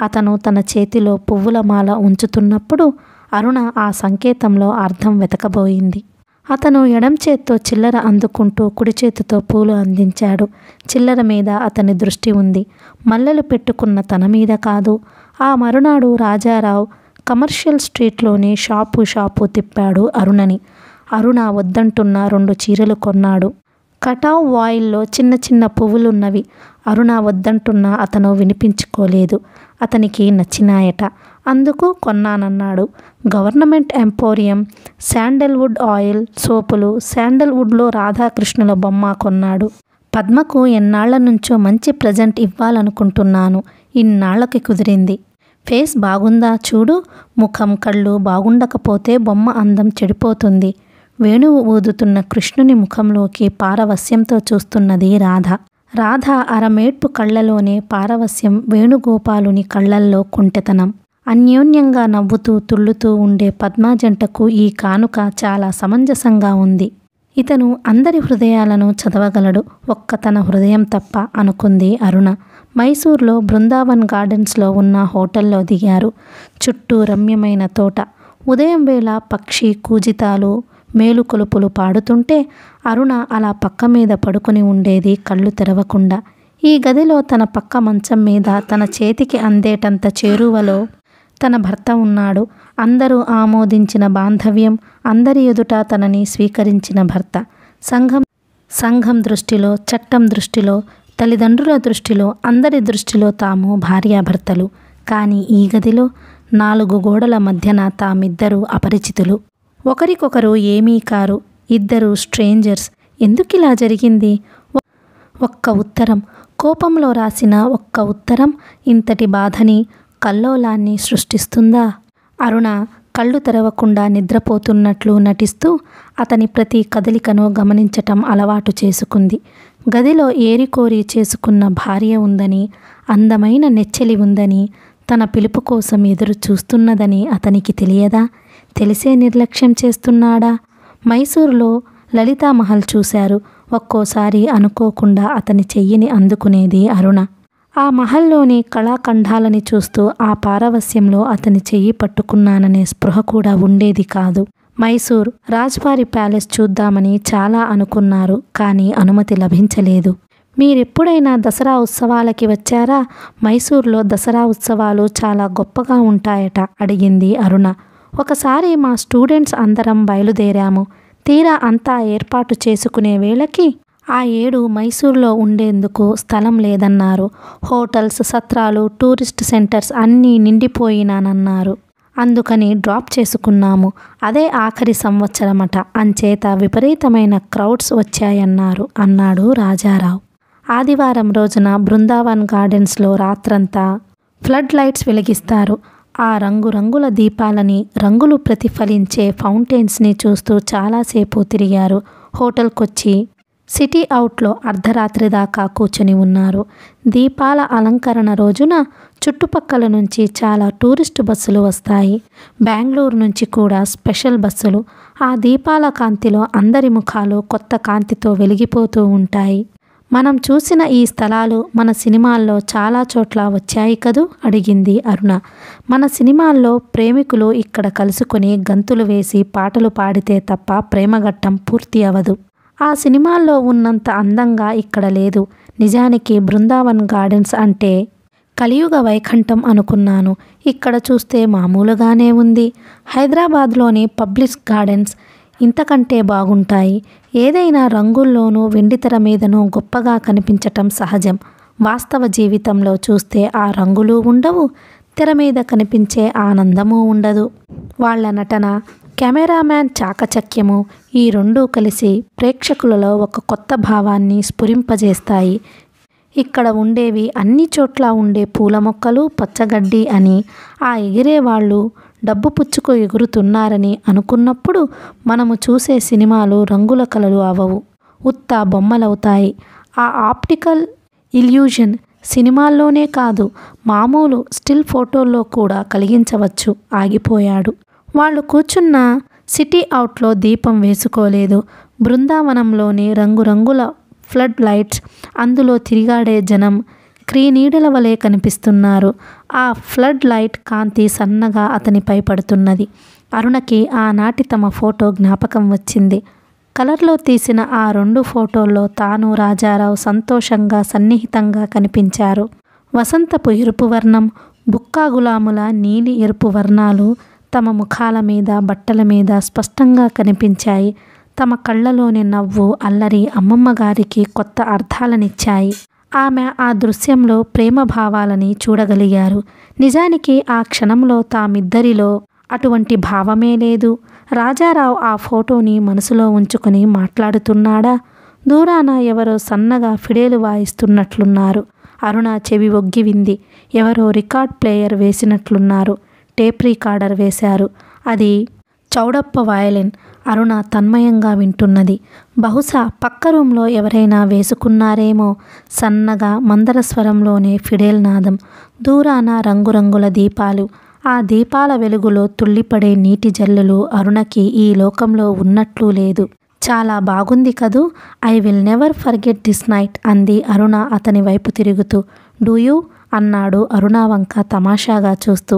అతను తన చేతిలో పువ్వుల మాల ఉంచుతున్నప్పుడు అరుణ ఆ సంకేతంలో అర్థం వెతకబోయింది. అతను ఎడం చేత్తో చిల్లర అందుకుంటూ కుడి చేతితో పూలు అందించాడు. చిల్లర మీద అతని దృష్టి ఉంది. మల్లెలు పెట్టుకున్న తన మీద కాదు. ఆ మరునాడు రాజారావు కమర్షియల్ స్ట్రీట్లోని షాపు తిప్పాడు అరుణని. అరుణ వద్దంటున్న 2 చీరలు కొన్నాడు. కటావ్ వాయిల్లో చిన్న పువ్వులున్నవి. అరుణ వద్దంటున్న అతను వినిపించుకోలేదు. అతనికి నచ్చినాయట. అందుకు కొన్నానన్నాడు. గవర్నమెంట్ ఎంపోరియం శాండల్వుడ్ ఆయిల్ సోపులు, శాండల్వుడ్లో రాధాకృష్ణుల బొమ్మ కొన్నాడు. పద్మకు ఎన్నాళ్ల నుంచో మంచి ప్రజెంట్ ఇవ్వాలనుకుంటున్నాను. ఇన్నాళ్లకి కుదిరింది. ఫేస్ బాగుందా చూడు. ముఖం కళ్ళు బాగుండకపోతే బొమ్మ అందం చెడిపోతుంది. వేణువు ఊదుతున్న కృష్ణుని ముఖంలోకి పారవస్యంతో చూస్తున్నది రాధ అరమేట్పు కళ్లలోనే పారవస్యం. వేణుగోపాలుని కళ్లల్లో కుంటెతనం. అన్యోన్యంగా నవ్వుతూ తుళ్ళుతూ ఉండే పద్మా జంటకు ఈ కానుక చాలా సమంజసంగా ఉంది. ఇతను అందరి హృదయాలను చదవగలడు, ఒక్క తన హృదయం తప్ప అనుకుంది అరుణ. మైసూర్లో బృందావన్ గార్డెన్స్లో ఉన్న హోటల్లో దిగారు. చుట్టూ రమ్యమైన తోట. ఉదయం వేళ పక్షి కూజితాలు మేలుకొలుపులు పాడుతుంటే అరుణ అలా పక్క మీద పడుకుని ఉండేది కళ్ళు తెరవకుండా. ఈ గదిలో తన పక్క మంచం మీద తన చేతికి అందేటంత చేరువలో తన భర్త ఉన్నాడు. అందరూ ఆమోదించిన బాంధవ్యం, అందరి ఎదుట తనని స్వీకరించిన భర్త. సంఘం దృష్టిలో, చట్టం దృష్టిలో, తల్లిదండ్రుల దృష్టిలో, అందరి దృష్టిలో తాము భార్యాభర్తలు. కానీ ఈ గదిలో 4 గోడల మధ్యన తామిద్దరూ అపరిచితులు. ఒకరికొకరు ఏమీ కారు. ఇద్దరు స్ట్రేంజర్స్. ఎందుకిలా జరిగింది? ఒక్క ఉత్తరం, కోపంలో రాసిన ఒక్క ఉత్తరం ఇంతటి బాధని, కల్లోలాన్ని సృష్టిస్తుందా? అరుణ కళ్ళు తెరవకుండా నిద్రపోతున్నట్లు నటిస్తూ అతని ప్రతి కదలికను గమనించటం అలవాటు చేసుకుంది. గదిలో ఏరికోరి చేసుకున్న భార్య ఉందని, అందమైన నెచ్చెలి ఉందని, తన పిలుపు కోసం ఎదురు చూస్తున్నదని అతనికి తెలియదా? తెలిసే నిర్లక్ష్యం చేస్తున్నాడా? మైసూరులో లలితామహల్ చూశారు. ఒక్కోసారి అనుకోకుండా అతని చెయ్యిని అందుకునేది అరుణ. ఆ మహల్లోని కళాఖండాలని చూస్తూ ఆ పారవస్యంలో అతని చెయ్యి పట్టుకున్నాననే స్పృహ కూడా ఉండేది కాదు. మైసూర్ రాజ్వారి ప్యాలెస్ చూద్దామని చాలా అనుకున్నారు. కానీ అనుమతి లభించలేదు. మీరెప్పుడైనా దసరా ఉత్సవాలకి వచ్చారా? మైసూర్లో దసరా ఉత్సవాలు చాలా గొప్పగా ఉంటాయట అడిగింది అరుణ. ఒకసారి మా స్టూడెంట్స్ అందరం బయలుదేరాము. తీరా అంతా ఏర్పాటు చేసుకునే వేళకి ఆ ఏడు మైసూర్లో ఉండేందుకు స్థలం లేదన్నారు. హోటల్స్, సత్రాలు, టూరిస్ట్ సెంటర్స్ అన్నీ నిండిపోయినానన్నారు. అందుకని డ్రాప్ చేసుకున్నాము. అదే ఆఖరి సంవత్సరమట. అంచేత విపరీతమైన క్రౌడ్స్ వచ్చాయన్నారు అన్నాడు రాజారావు. ఆదివారం రోజున బృందావన్ గార్డెన్స్లో రాత్రంతా ఫ్లడ్ లైట్స్ వెలిగిస్తారు. ఆ రంగురంగుల దీపాలని, రంగులు ప్రతిఫలించే ఫౌంటైన్స్ని చూస్తూ చాలాసేపు తిరిగారు. హోటల్కొచ్చి సిటీ అవుట్లో అర్ధరాత్రి దాకా కూర్చొని ఉన్నారు. దీపాల అలంకరణ రోజున చుట్టుపక్కల నుంచి చాలా టూరిస్టు బస్సులు వస్తాయి. బెంగళూరు నుంచి కూడా స్పెషల్ బస్సులు. ఆ దీపాల కాంతిలో అందరి ముఖాలు కొత్త కాంతితో వెలిగిపోతూ ఉంటాయి. మనం చూసిన ఈ స్థలాలు మన సినిమాల్లో చాలా చోట్ల వచ్చాయి కదూ అడిగింది అరుణ. మన సినిమాల్లో ప్రేమికులు ఇక్కడ కలుసుకొని గంతులు వేసి పాటలు పాడితే తప్ప ప్రేమఘట్టం పూర్తి అవదు. ఆ సినిమాల్లో ఉన్నంత అందంగా ఇక్కడ లేదు. నిజానికి బృందావన్ గార్డెన్స్ అంటే కలియుగ వైకుంఠం అనుకున్నాను. ఇక్కడ చూస్తే మామూలుగానే ఉంది. హైదరాబాద్లోని పబ్లిక్ గార్డెన్స్ ఇంతకంటే బాగుంటాయి. ఏదైనా రంగుల్లోనూ వెండితెర మీదనూ గొప్పగా కనిపించటం సహజం. వాస్తవ జీవితంలో చూస్తే ఆ రంగులు ఉండవు, తెర మీద కనిపించే ఆనందమూ ఉండదు. వాళ్ళ నటన, కెమెరామ్యాన్ చాకచక్యము ఈ రెండూ కలిసి ప్రేక్షకులలో ఒక కొత్త భావాన్ని స్ఫురింపజేస్తాయి. ఇక్కడ ఉండేవి అన్ని చోట్ల ఉండే పూల మొక్కలు, పచ్చగడ్డి అని, ఆ ఎగిరేవాళ్ళు డబ్బు పుచ్చుకు ఎగురుతున్నారని అనుకున్నప్పుడు మనము చూసే సినిమాలు రంగుల కలలు అవవు, ఉత్త బొమ్మలవుతాయి. ఆ ఆప్టికల్ ఇల్యూజన్ సినిమాల్లోనే కాదు, మామూలు స్టిల్ ఫోటోల్లో కూడా కలిగించవచ్చు. ఆగిపోయాడు. వాళ్ళు కూర్చున్న సిటీ అవుట్లో దీపం వేసుకోలేదు. బృందావనంలోని రంగురంగుల ఫ్లడ్ లైట్స్, అందులో తిరిగాడే జనం క్రీనీడల వలె కనిపిస్తున్నారు. ఆ ఫ్లడ్ లైట్ కాంతి సన్నగా అతనిపై పడుతున్నది. అరుణకి ఆనాటి తమ ఫోటో జ్ఞాపకం వచ్చింది. కలర్లో తీసిన ఆ 2 ఫోటోల్లో తాను, రాజారావు సంతోషంగా సన్నిహితంగా కనిపించారు. వసంతపు ఎరుపు వర్ణం, బుక్కా గులాముల నీలి ఎరుపు వర్ణాలు తమ ముఖాల మీద, బట్టల మీద స్పష్టంగా కనిపించాయి. తమ కళ్ళలోని నవ్వు, అల్లరి అమ్మమ్మగారికి కొత్త అర్థాలనిచ్చాయి. ఆమె ఆ దృశ్యంలో ప్రేమ భావాలని చూడగలిగారు. నిజానికి ఆ క్షణంలో తామిద్దరిలో అటువంటి భావమే లేదు. రాజారావు ఆ ఫోటోని మనసులో ఉంచుకొని మాట్లాడుతున్నాడా? దూరాన ఎవరో సన్నగా ఫిడేలు వాయిస్తున్నట్లున్నారు. అరుణ చెవి ఒగ్గి వింది. ఎవరో రికార్డ్ ప్లేయర్ వేసినట్లున్నారు. టేప్ రికార్డర్ వేశారు. అది చౌడప్ప వయలిన్. అరుణ తన్మయంగా వింటున్నది. బహుశా పక్క రూంలో ఎవరైనా వేసుకున్నారేమో. సన్నగా మందర స్వరంలోనే ఫిడేల్ నాదం. దూరాన రంగురంగుల దీపాలు. ఆ దీపాల వెలుగులో తుళ్ళిపడే నీటి జల్లులు అరుణకి ఈ లోకంలో ఉన్నట్లు లేదు. చాలా బాగుంది కదూ. I will never forget this night అంది అరుణ అతని వైపు తిరుగుతూ. డూ యూ అన్నాడు అరుణ వంక తమాషాగా చూస్తూ.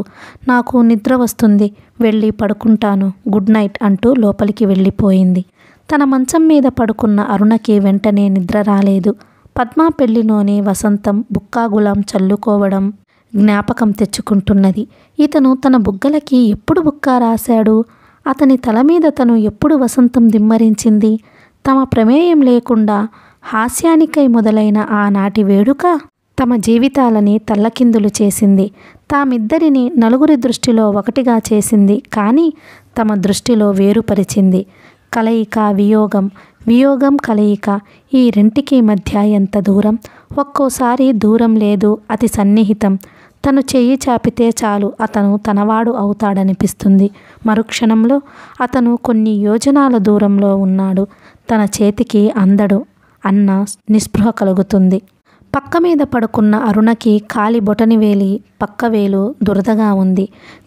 నాకు నిద్ర వస్తుంది, వెళ్ళి పడుకుంటాను, గుడ్ నైట్ అంటూ లోపలికి వెళ్ళిపోయింది. తన మంచం మీద పడుకున్న అరుణకి వెంటనే నిద్ర రాలేదు. పద్మా పెళ్లిలోని వసంతం, బుక్కా గులాం చల్లుకోవడం జ్ఞాపకం తెచ్చుకుంటున్నది. ఇతను తన బుగ్గలకి ఎప్పుడు బుక్కా రాశాడు? అతని తల మీద తను ఎప్పుడు వసంతం దిమ్మరించింది? తమ ప్రమేయం లేకుండా హాస్యానికై మొదలైన ఆనాటి వేడుక తమ జీవితాలని తల్లకిందులు చేసింది. తామిద్దరిని నలుగురి దృష్టిలో ఒకటిగా చేసింది. కానీ తమ దృష్టిలో వేరుపరిచింది. కలయిక, వియోగం, వియోగం, కలయిక, ఈ రెంటికి మధ్య ఎంత దూరం! ఒక్కోసారి దూరం లేదు, అతి సన్నిహితం. తను చెయ్యి చాపితే చాలు అతను తనవాడు అవుతాడనిపిస్తుంది. మరుక్షణంలో అతను కొన్ని యోజనాల దూరంలో ఉన్నాడు. తన చేతికి అందడు అన్న నిస్పృహ కలుగుతుంది. పక్క మీద పడుకున్న అరుణకి కాలి బొటనివేలి పక్కవేలు దురదగా ఉంది.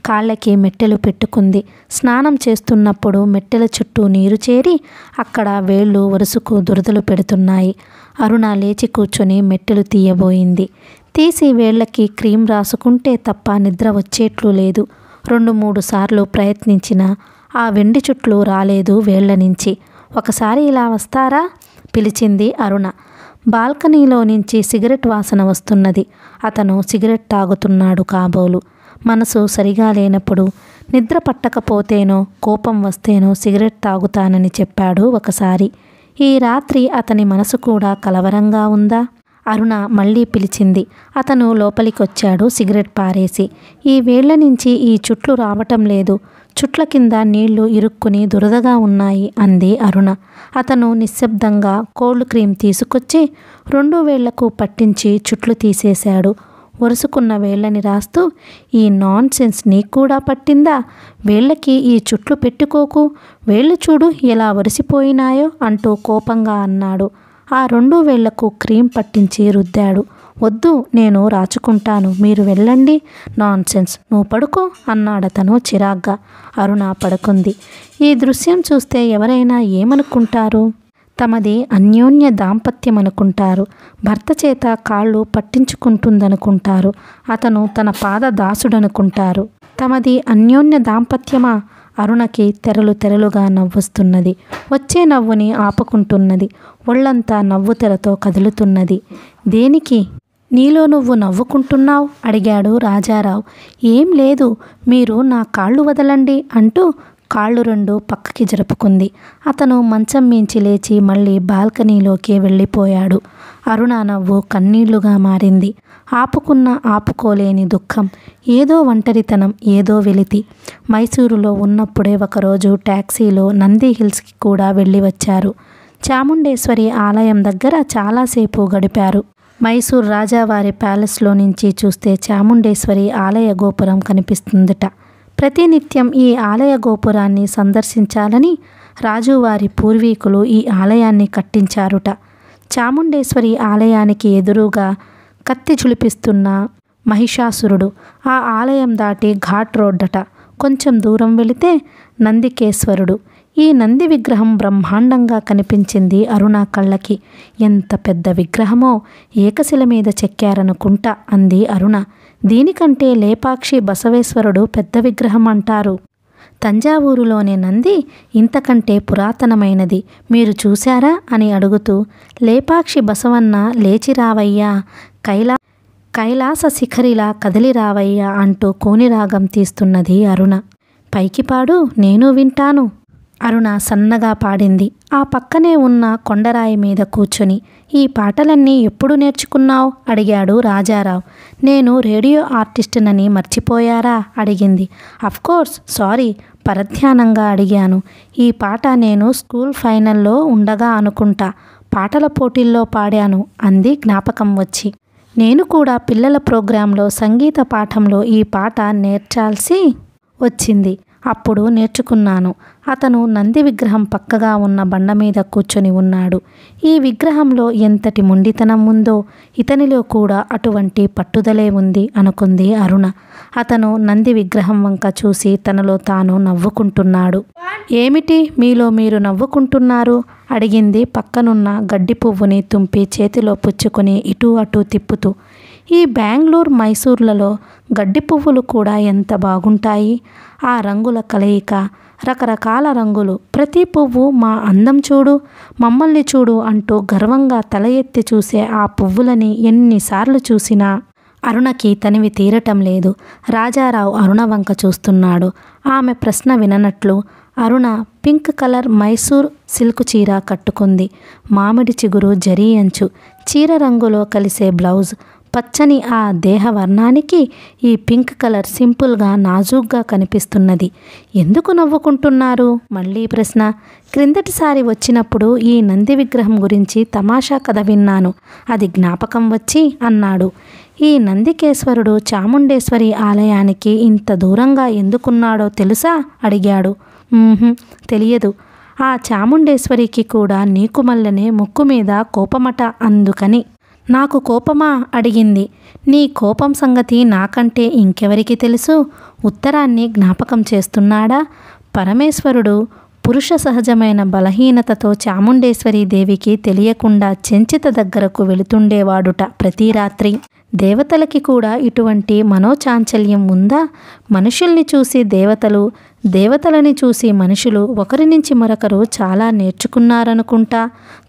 కాళ్ళకి మెట్టెలు పెట్టుకుంది. స్నానం చేస్తున్నప్పుడు మెట్టెల చుట్టూ నీరు చేరి అక్కడ వేళ్ళు వరుసకు దురదలు పెడుతున్నాయి. అరుణ లేచి కూర్చొని మెట్టెలు తీయబోయింది. తీసి వేళ్లకి క్రీం రాసుకుంటే తప్ప నిద్ర వచ్చేట్లు లేదు. 2-3 సార్లు ప్రయత్నించినా ఆ వెండి చుట్లు రాలేదు వేళ్ల నుంచి. ఒకసారి ఇలా వస్తారా పిలిచింది అరుణ. బాల్కనీలో నుంచి సిగరెట్ వాసన వస్తున్నది. అతను సిగరెట్ తాగుతున్నాడు కాబోలు. మనసు సరిగా లేనప్పుడు, నిద్ర పట్టకపోతేనో, కోపం వస్తేనో సిగరెట్ తాగుతానని చెప్పాడు ఒకసారి. ఈ రాత్రి అతని మనసు కూడా కలవరంగా ఉందా? అరుణ మళ్ళీ పిలిచింది. అతను లోపలికొచ్చాడు సిగరెట్ పారేసి. ఈ వేళ్ల నుంచి ఈ చుట్లు రావటం లేదు. చుట్ల కింద నీళ్లు ఇరుక్కుని దురదగా ఉన్నాయి అంది అరుణ. అతను నిశ్శబ్దంగా కోల్డ్ క్రీమ్ తీసుకొచ్చి 2 వేళ్లకు పట్టించి చుట్లు తీసేశాడు. ఒరుసుకున్న వేళ్ళని రాస్తూ, ఈ నాన్ సెన్స్ నీకు కూడా పట్టిందా? వేళ్ళకి ఈ చుట్లు పెట్టుకోకు, వేళ్ళు చూడు ఎలా ఒరిసిపోయినాయో అంటూ కోపంగా అన్నాడు. ఆ 2 వేళ్లకు క్రీం పట్టించి రుద్దాడు. వద్దు, నేను రాచుకుంటాను, మీరు వెళ్ళండి. నాన్ సెన్స్, నువ్వు పడుకో అన్నాడతను చిరాగ్గా. అరుణ పడుకుంది. ఈ దృశ్యం చూస్తే ఎవరైనా ఏమనుకుంటారు? తమది అన్యోన్య దాంపత్యం అనుకుంటారు. భర్త చేత కాళ్ళు పట్టించుకుంటుందనుకుంటారు. అతను తన పాద దాసుడనుకుంటారు. తమది అన్యోన్య దాంపత్యమా? అరుణకి తెరలు తెరలుగా నవ్వొస్తున్నది. వచ్చే నవ్వుని ఆపుకుంటున్నది. ఒళ్ళంతా నవ్వు తెరతో కదులుతున్నది. దేనికి నీలో నువ్వు నవ్వుకుంటున్నావు? అడిగాడు రాజారావు. ఏం లేదు, మీరు నా కాళ్ళు వదలండి అంటూ కాళ్ళు 2 పక్కకి జరుపుకుంది. అతను మంచం మించి లేచి మళ్ళీ బాల్కనీలోకి వెళ్ళిపోయాడు. అరుణ నవ్వు కన్నీళ్లుగా మారింది. ఆపుకోలేని దుఃఖం, ఏదో ఒంటరితనం, ఏదో వెలితి. మైసూరులో ఉన్నప్పుడే ఒకరోజు టాక్సీలో నంది హిల్స్కి కూడా వెళ్ళి వచ్చారు. చాముండేశ్వరి ఆలయం దగ్గర చాలాసేపు గడిపారు. మైసూర్ రాజావారి ప్యాలెస్లో నుంచి చూస్తే చాముండేశ్వరి ఆలయ గోపురం కనిపిస్తుందట. ప్రతినిత్యం ఈ ఆలయ గోపురాన్ని సందర్శించాలని రాజువారి పూర్వీకులు ఈ ఆలయాన్ని కట్టించారుట. చాముండేశ్వరి ఆలయానికి ఎదురుగా కత్తి ఝుళిపిస్తున్న మహిషాసురుడు. ఆ ఆలయం దాటి ఘాట్ రోడ్డట. కొంచెం దూరం వెళితే నందికేశ్వరుడు. ఈ నంది విగ్రహం బ్రహ్మాండంగా కనిపించింది అరుణ కళ్ళకి. ఎంత పెద్ద విగ్రహమో, ఏకశిల మీద చెక్కారనుకుంటా అంది అరుణ. దీనికంటే లేపాక్షి బసవేశ్వరుడు పెద్ద విగ్రహం అంటారు. తంజావూరులోని నంది ఇంతకంటే పురాతనమైనది, మీరు చూశారా అని అడుగుతూ, లేపాక్షి బసవన్న లేచిరావయ్యా, కైలాస శిఖరిలా కదిలిరావయ్యా అంటూ కూనిరాగం తీస్తున్నది అరుణ. పైకి పాడు, నేను వింటాను. అరుణ సన్నగా పాడింది. ఆ పక్కనే ఉన్న కొండరాయి మీద కూర్చుని. ఈ పాటలన్నీ ఎప్పుడు నేర్చుకున్నావు? అడిగాడు రాజారావు. నేను రేడియో ఆర్టిస్టునని మర్చిపోయారా? అడిగింది. అఫ్కోర్స్, సారీ, పరధ్యానంగా అడిగాను. ఈ పాట నేను స్కూల్ ఫైనల్లో ఉండగా అనుకుంటా పాటల పోటీల్లో పాడాను అంది జ్ఞాపకం వచ్చి. నేను కూడా పిల్లల ప్రోగ్రాంలో సంగీత పాఠంలో ఈ పాట నేర్చాల్సి వచ్చింది. అప్పుడు నేర్చుకున్నాను. అతను నంది విగ్రహం పక్కగా ఉన్న బండ మీద కూర్చొని ఉన్నాడు. ఈ విగ్రహంలో ఎంతటి మొండితనం ఉందో, ఇతనిలో కూడా అటువంటి పట్టుదలే ఉంది అనుకుంది అరుణ. అతను నంది విగ్రహం వంక చూసి తనలో తాను నవ్వుకుంటున్నాడు. ఏమిటి మీలో మీరు నవ్వుకుంటున్నారు? అడిగింది పక్కనున్న గడ్డి పువ్వుని తుంపి చేతిలో పుచ్చుకొని ఇటూ అటూ తిప్పుతూ. ఈ బెంగళూరు, మైసూర్లలో గడ్డి పువ్వులు కూడా ఎంత బాగుంటాయి. ఆ రంగుల కలయిక, రకరకాల రంగులు. ప్రతి పువ్వు మా అందం చూడు, మమ్మల్ని చూడు అంటూ గర్వంగా తల ఎత్తి చూసే ఆ పువ్వులని ఎన్నిసార్లు చూసినా అరుణకి తనివి తీరటం లేదు. రాజారావు అరుణ వంక చూస్తున్నాడు. ఆమె ప్రశ్న విననట్లు. అరుణ పింక్ కలర్ మైసూర్ సిల్క్ చీర కట్టుకుంది. మామిడి చిగురు జరీ అంచు, చీర రంగులో కలిసే బ్లౌజ్. పచ్చని ఆ దేహ వర్ణానికి ఈ పింక్ కలర్ సింపుల్గా, నాజూగ్గా కనిపిస్తున్నది. ఎందుకు నవ్వుకుంటున్నారు? మళ్ళీ ప్రశ్న. క్రిందటిసారి వచ్చినప్పుడు ఈ నంది విగ్రహం గురించి తమాషా కథ విన్నాను, అది జ్ఞాపకం వచ్చి అన్నాడు. ఈ నందికేశ్వరుడు చాముండేశ్వరి ఆలయానికి ఇంత దూరంగా ఎందుకున్నాడో తెలుసా? అడిగాడు. తెలియదు. ఆ చాముండేశ్వరికి కూడా నీకు మల్లనే ముక్కు మీద కోపమట, అందుకని. నాకు కోపమా? అడిగింది. నీ కోపం సంగతి నాకంటే ఇంకెవరికి తెలుసు? ఉత్తరాన్ని జ్ఞాపకం చేస్తున్నాడా? పరమేశ్వరుడు పురుష సహజమైన బలహీనతతో చాముండేశ్వరి దేవికి తెలియకుండా చెంచిత దగ్గరకు వెళుతుండేవాడుట ప్రతి రాత్రి. దేవతలకి కూడా ఇటువంటి మనోచాంచల్యం ఉందా? మనుషుల్ని చూసి దేవతలు, దేవతలని చూసి మనుషులు ఒకరి నుంచి మరొకరు చాలా నేర్చుకున్నారనుకుంటా.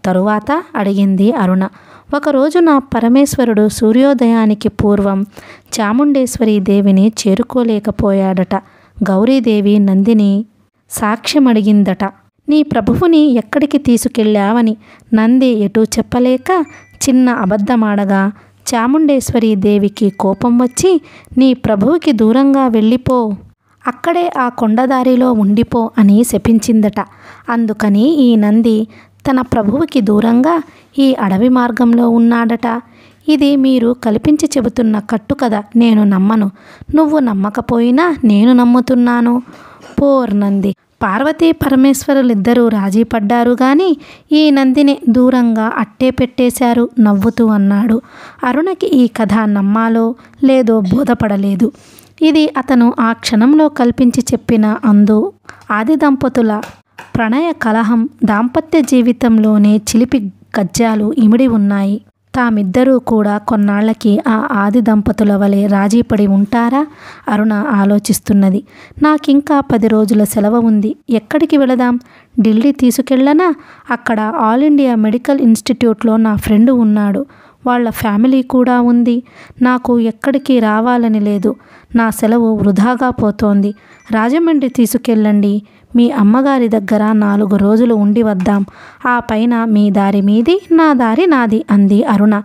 తరువాత అడిగింది అరుణ. ఒకరోజున పరమేశ్వరుడు సూర్యోదయానికి పూర్వం చాముండేశ్వరి దేవిని చేరుకోలేకపోయాడట. గౌరీదేవి నందిని సాక్ష్యమడిగిందట. నీ ప్రభువుని ఎక్కడికి తీసుకెళ్ళావని. నంది ఎటూ చెప్పలేక చిన్న అబద్ధమాడగా చాముండేశ్వరి దేవికి కోపం వచ్చి, నీ ప్రభువుకి దూరంగా వెళ్ళిపో, అక్కడే ఆ కొండదారిలో ఉండిపో అని శపించిందట. అందుకని ఈ నంది తన ప్రభువుకి దూరంగా ఈ అడవి మార్గంలో ఉన్నాడట. ఇది మీరు కల్పించి చెబుతున్న కట్టుకథ, నేను నమ్మను. నువ్వు నమ్మకపోయినా నేను నమ్ముతున్నాను. పోర్ నంది. పార్వతీ పరమేశ్వరులిద్దరూ రాజీ పడ్డారు గాని ఈ నందిని దూరంగా అట్టే పెట్టేశారు నవ్వుతూ అన్నాడు. అరుణకి ఈ కథ నమ్మాలో లేదో బోధపడలేదు. ఇది అతను ఆ క్షణంలో కల్పించి చెప్పిన అందు. ఆది దంపతుల ప్రణయ కలహం, దాంపత్య జీవితంలోనే చిలిపి గజ్జాలు ఇమిడి ఉన్నాయి. తామిద్దరూ కూడా కొన్నాళ్లకి ఆ ఆది దంపతుల వలె రాజీపడి ఉంటారా? అరుణ ఆలోచిస్తున్నది. నాకింకా 10 రోజుల సెలవు ఉంది. ఎక్కడికి వెళదాం? ఢిల్లీ తీసుకెళ్ళనా? అక్కడ ఆల్ ఇండియా మెడికల్ ఇన్స్టిట్యూట్లో నా ఫ్రెండు ఉన్నాడు. వాళ్ళ ఫ్యామిలీ కూడా ఉంది. నాకు ఎక్కడికి రావాలని లేదు. నా సెలవు వృధాగా పోతోంది. రాజమండ్రి తీసుకెళ్ళండి. మీ అమ్మగారి దగ్గర 4 రోజులు ఉండి వద్దాం. ఆ పైన మీ దారి మీది, నా దారి నాది అంది అరుణ.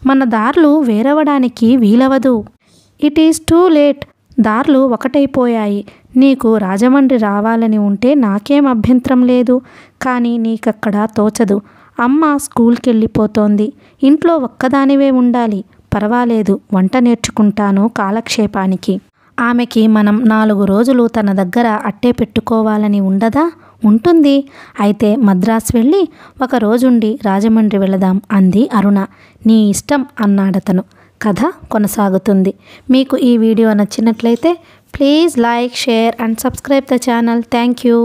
మన దారులు వేరవడానికి వీలవదు. It is too late. దారులు ఒకటైపోయాయి. నీకు రాజమండ్రి రావాలని ఉంటే నాకేం అభ్యంతరం లేదు. కానీ నీకక్కడ తోచదు. అమ్మ స్కూల్కి వెళ్ళిపోతోంది. ఇంట్లో ఒక్కదానివే ఉండాలి. పర్వాలేదు, వంట నేర్చుకుంటాను కాలక్షేపానికి. ఆమెకి మనం 4 రోజులు తన దగ్గర అట్టే పెట్టుకోవాలని ఉండదా? ఉంటుంది. అయితే మద్రాసు వెళ్ళి 1 రోజుండి రాజమండ్రి వెళదాం అంది అరుణ. నీ ఇష్టం అన్నాడతను. కథ కొనసాగుతుంది. మీకు ఈ వీడియో నచ్చినట్లయితే please like, share and subscribe the channel. Thank you.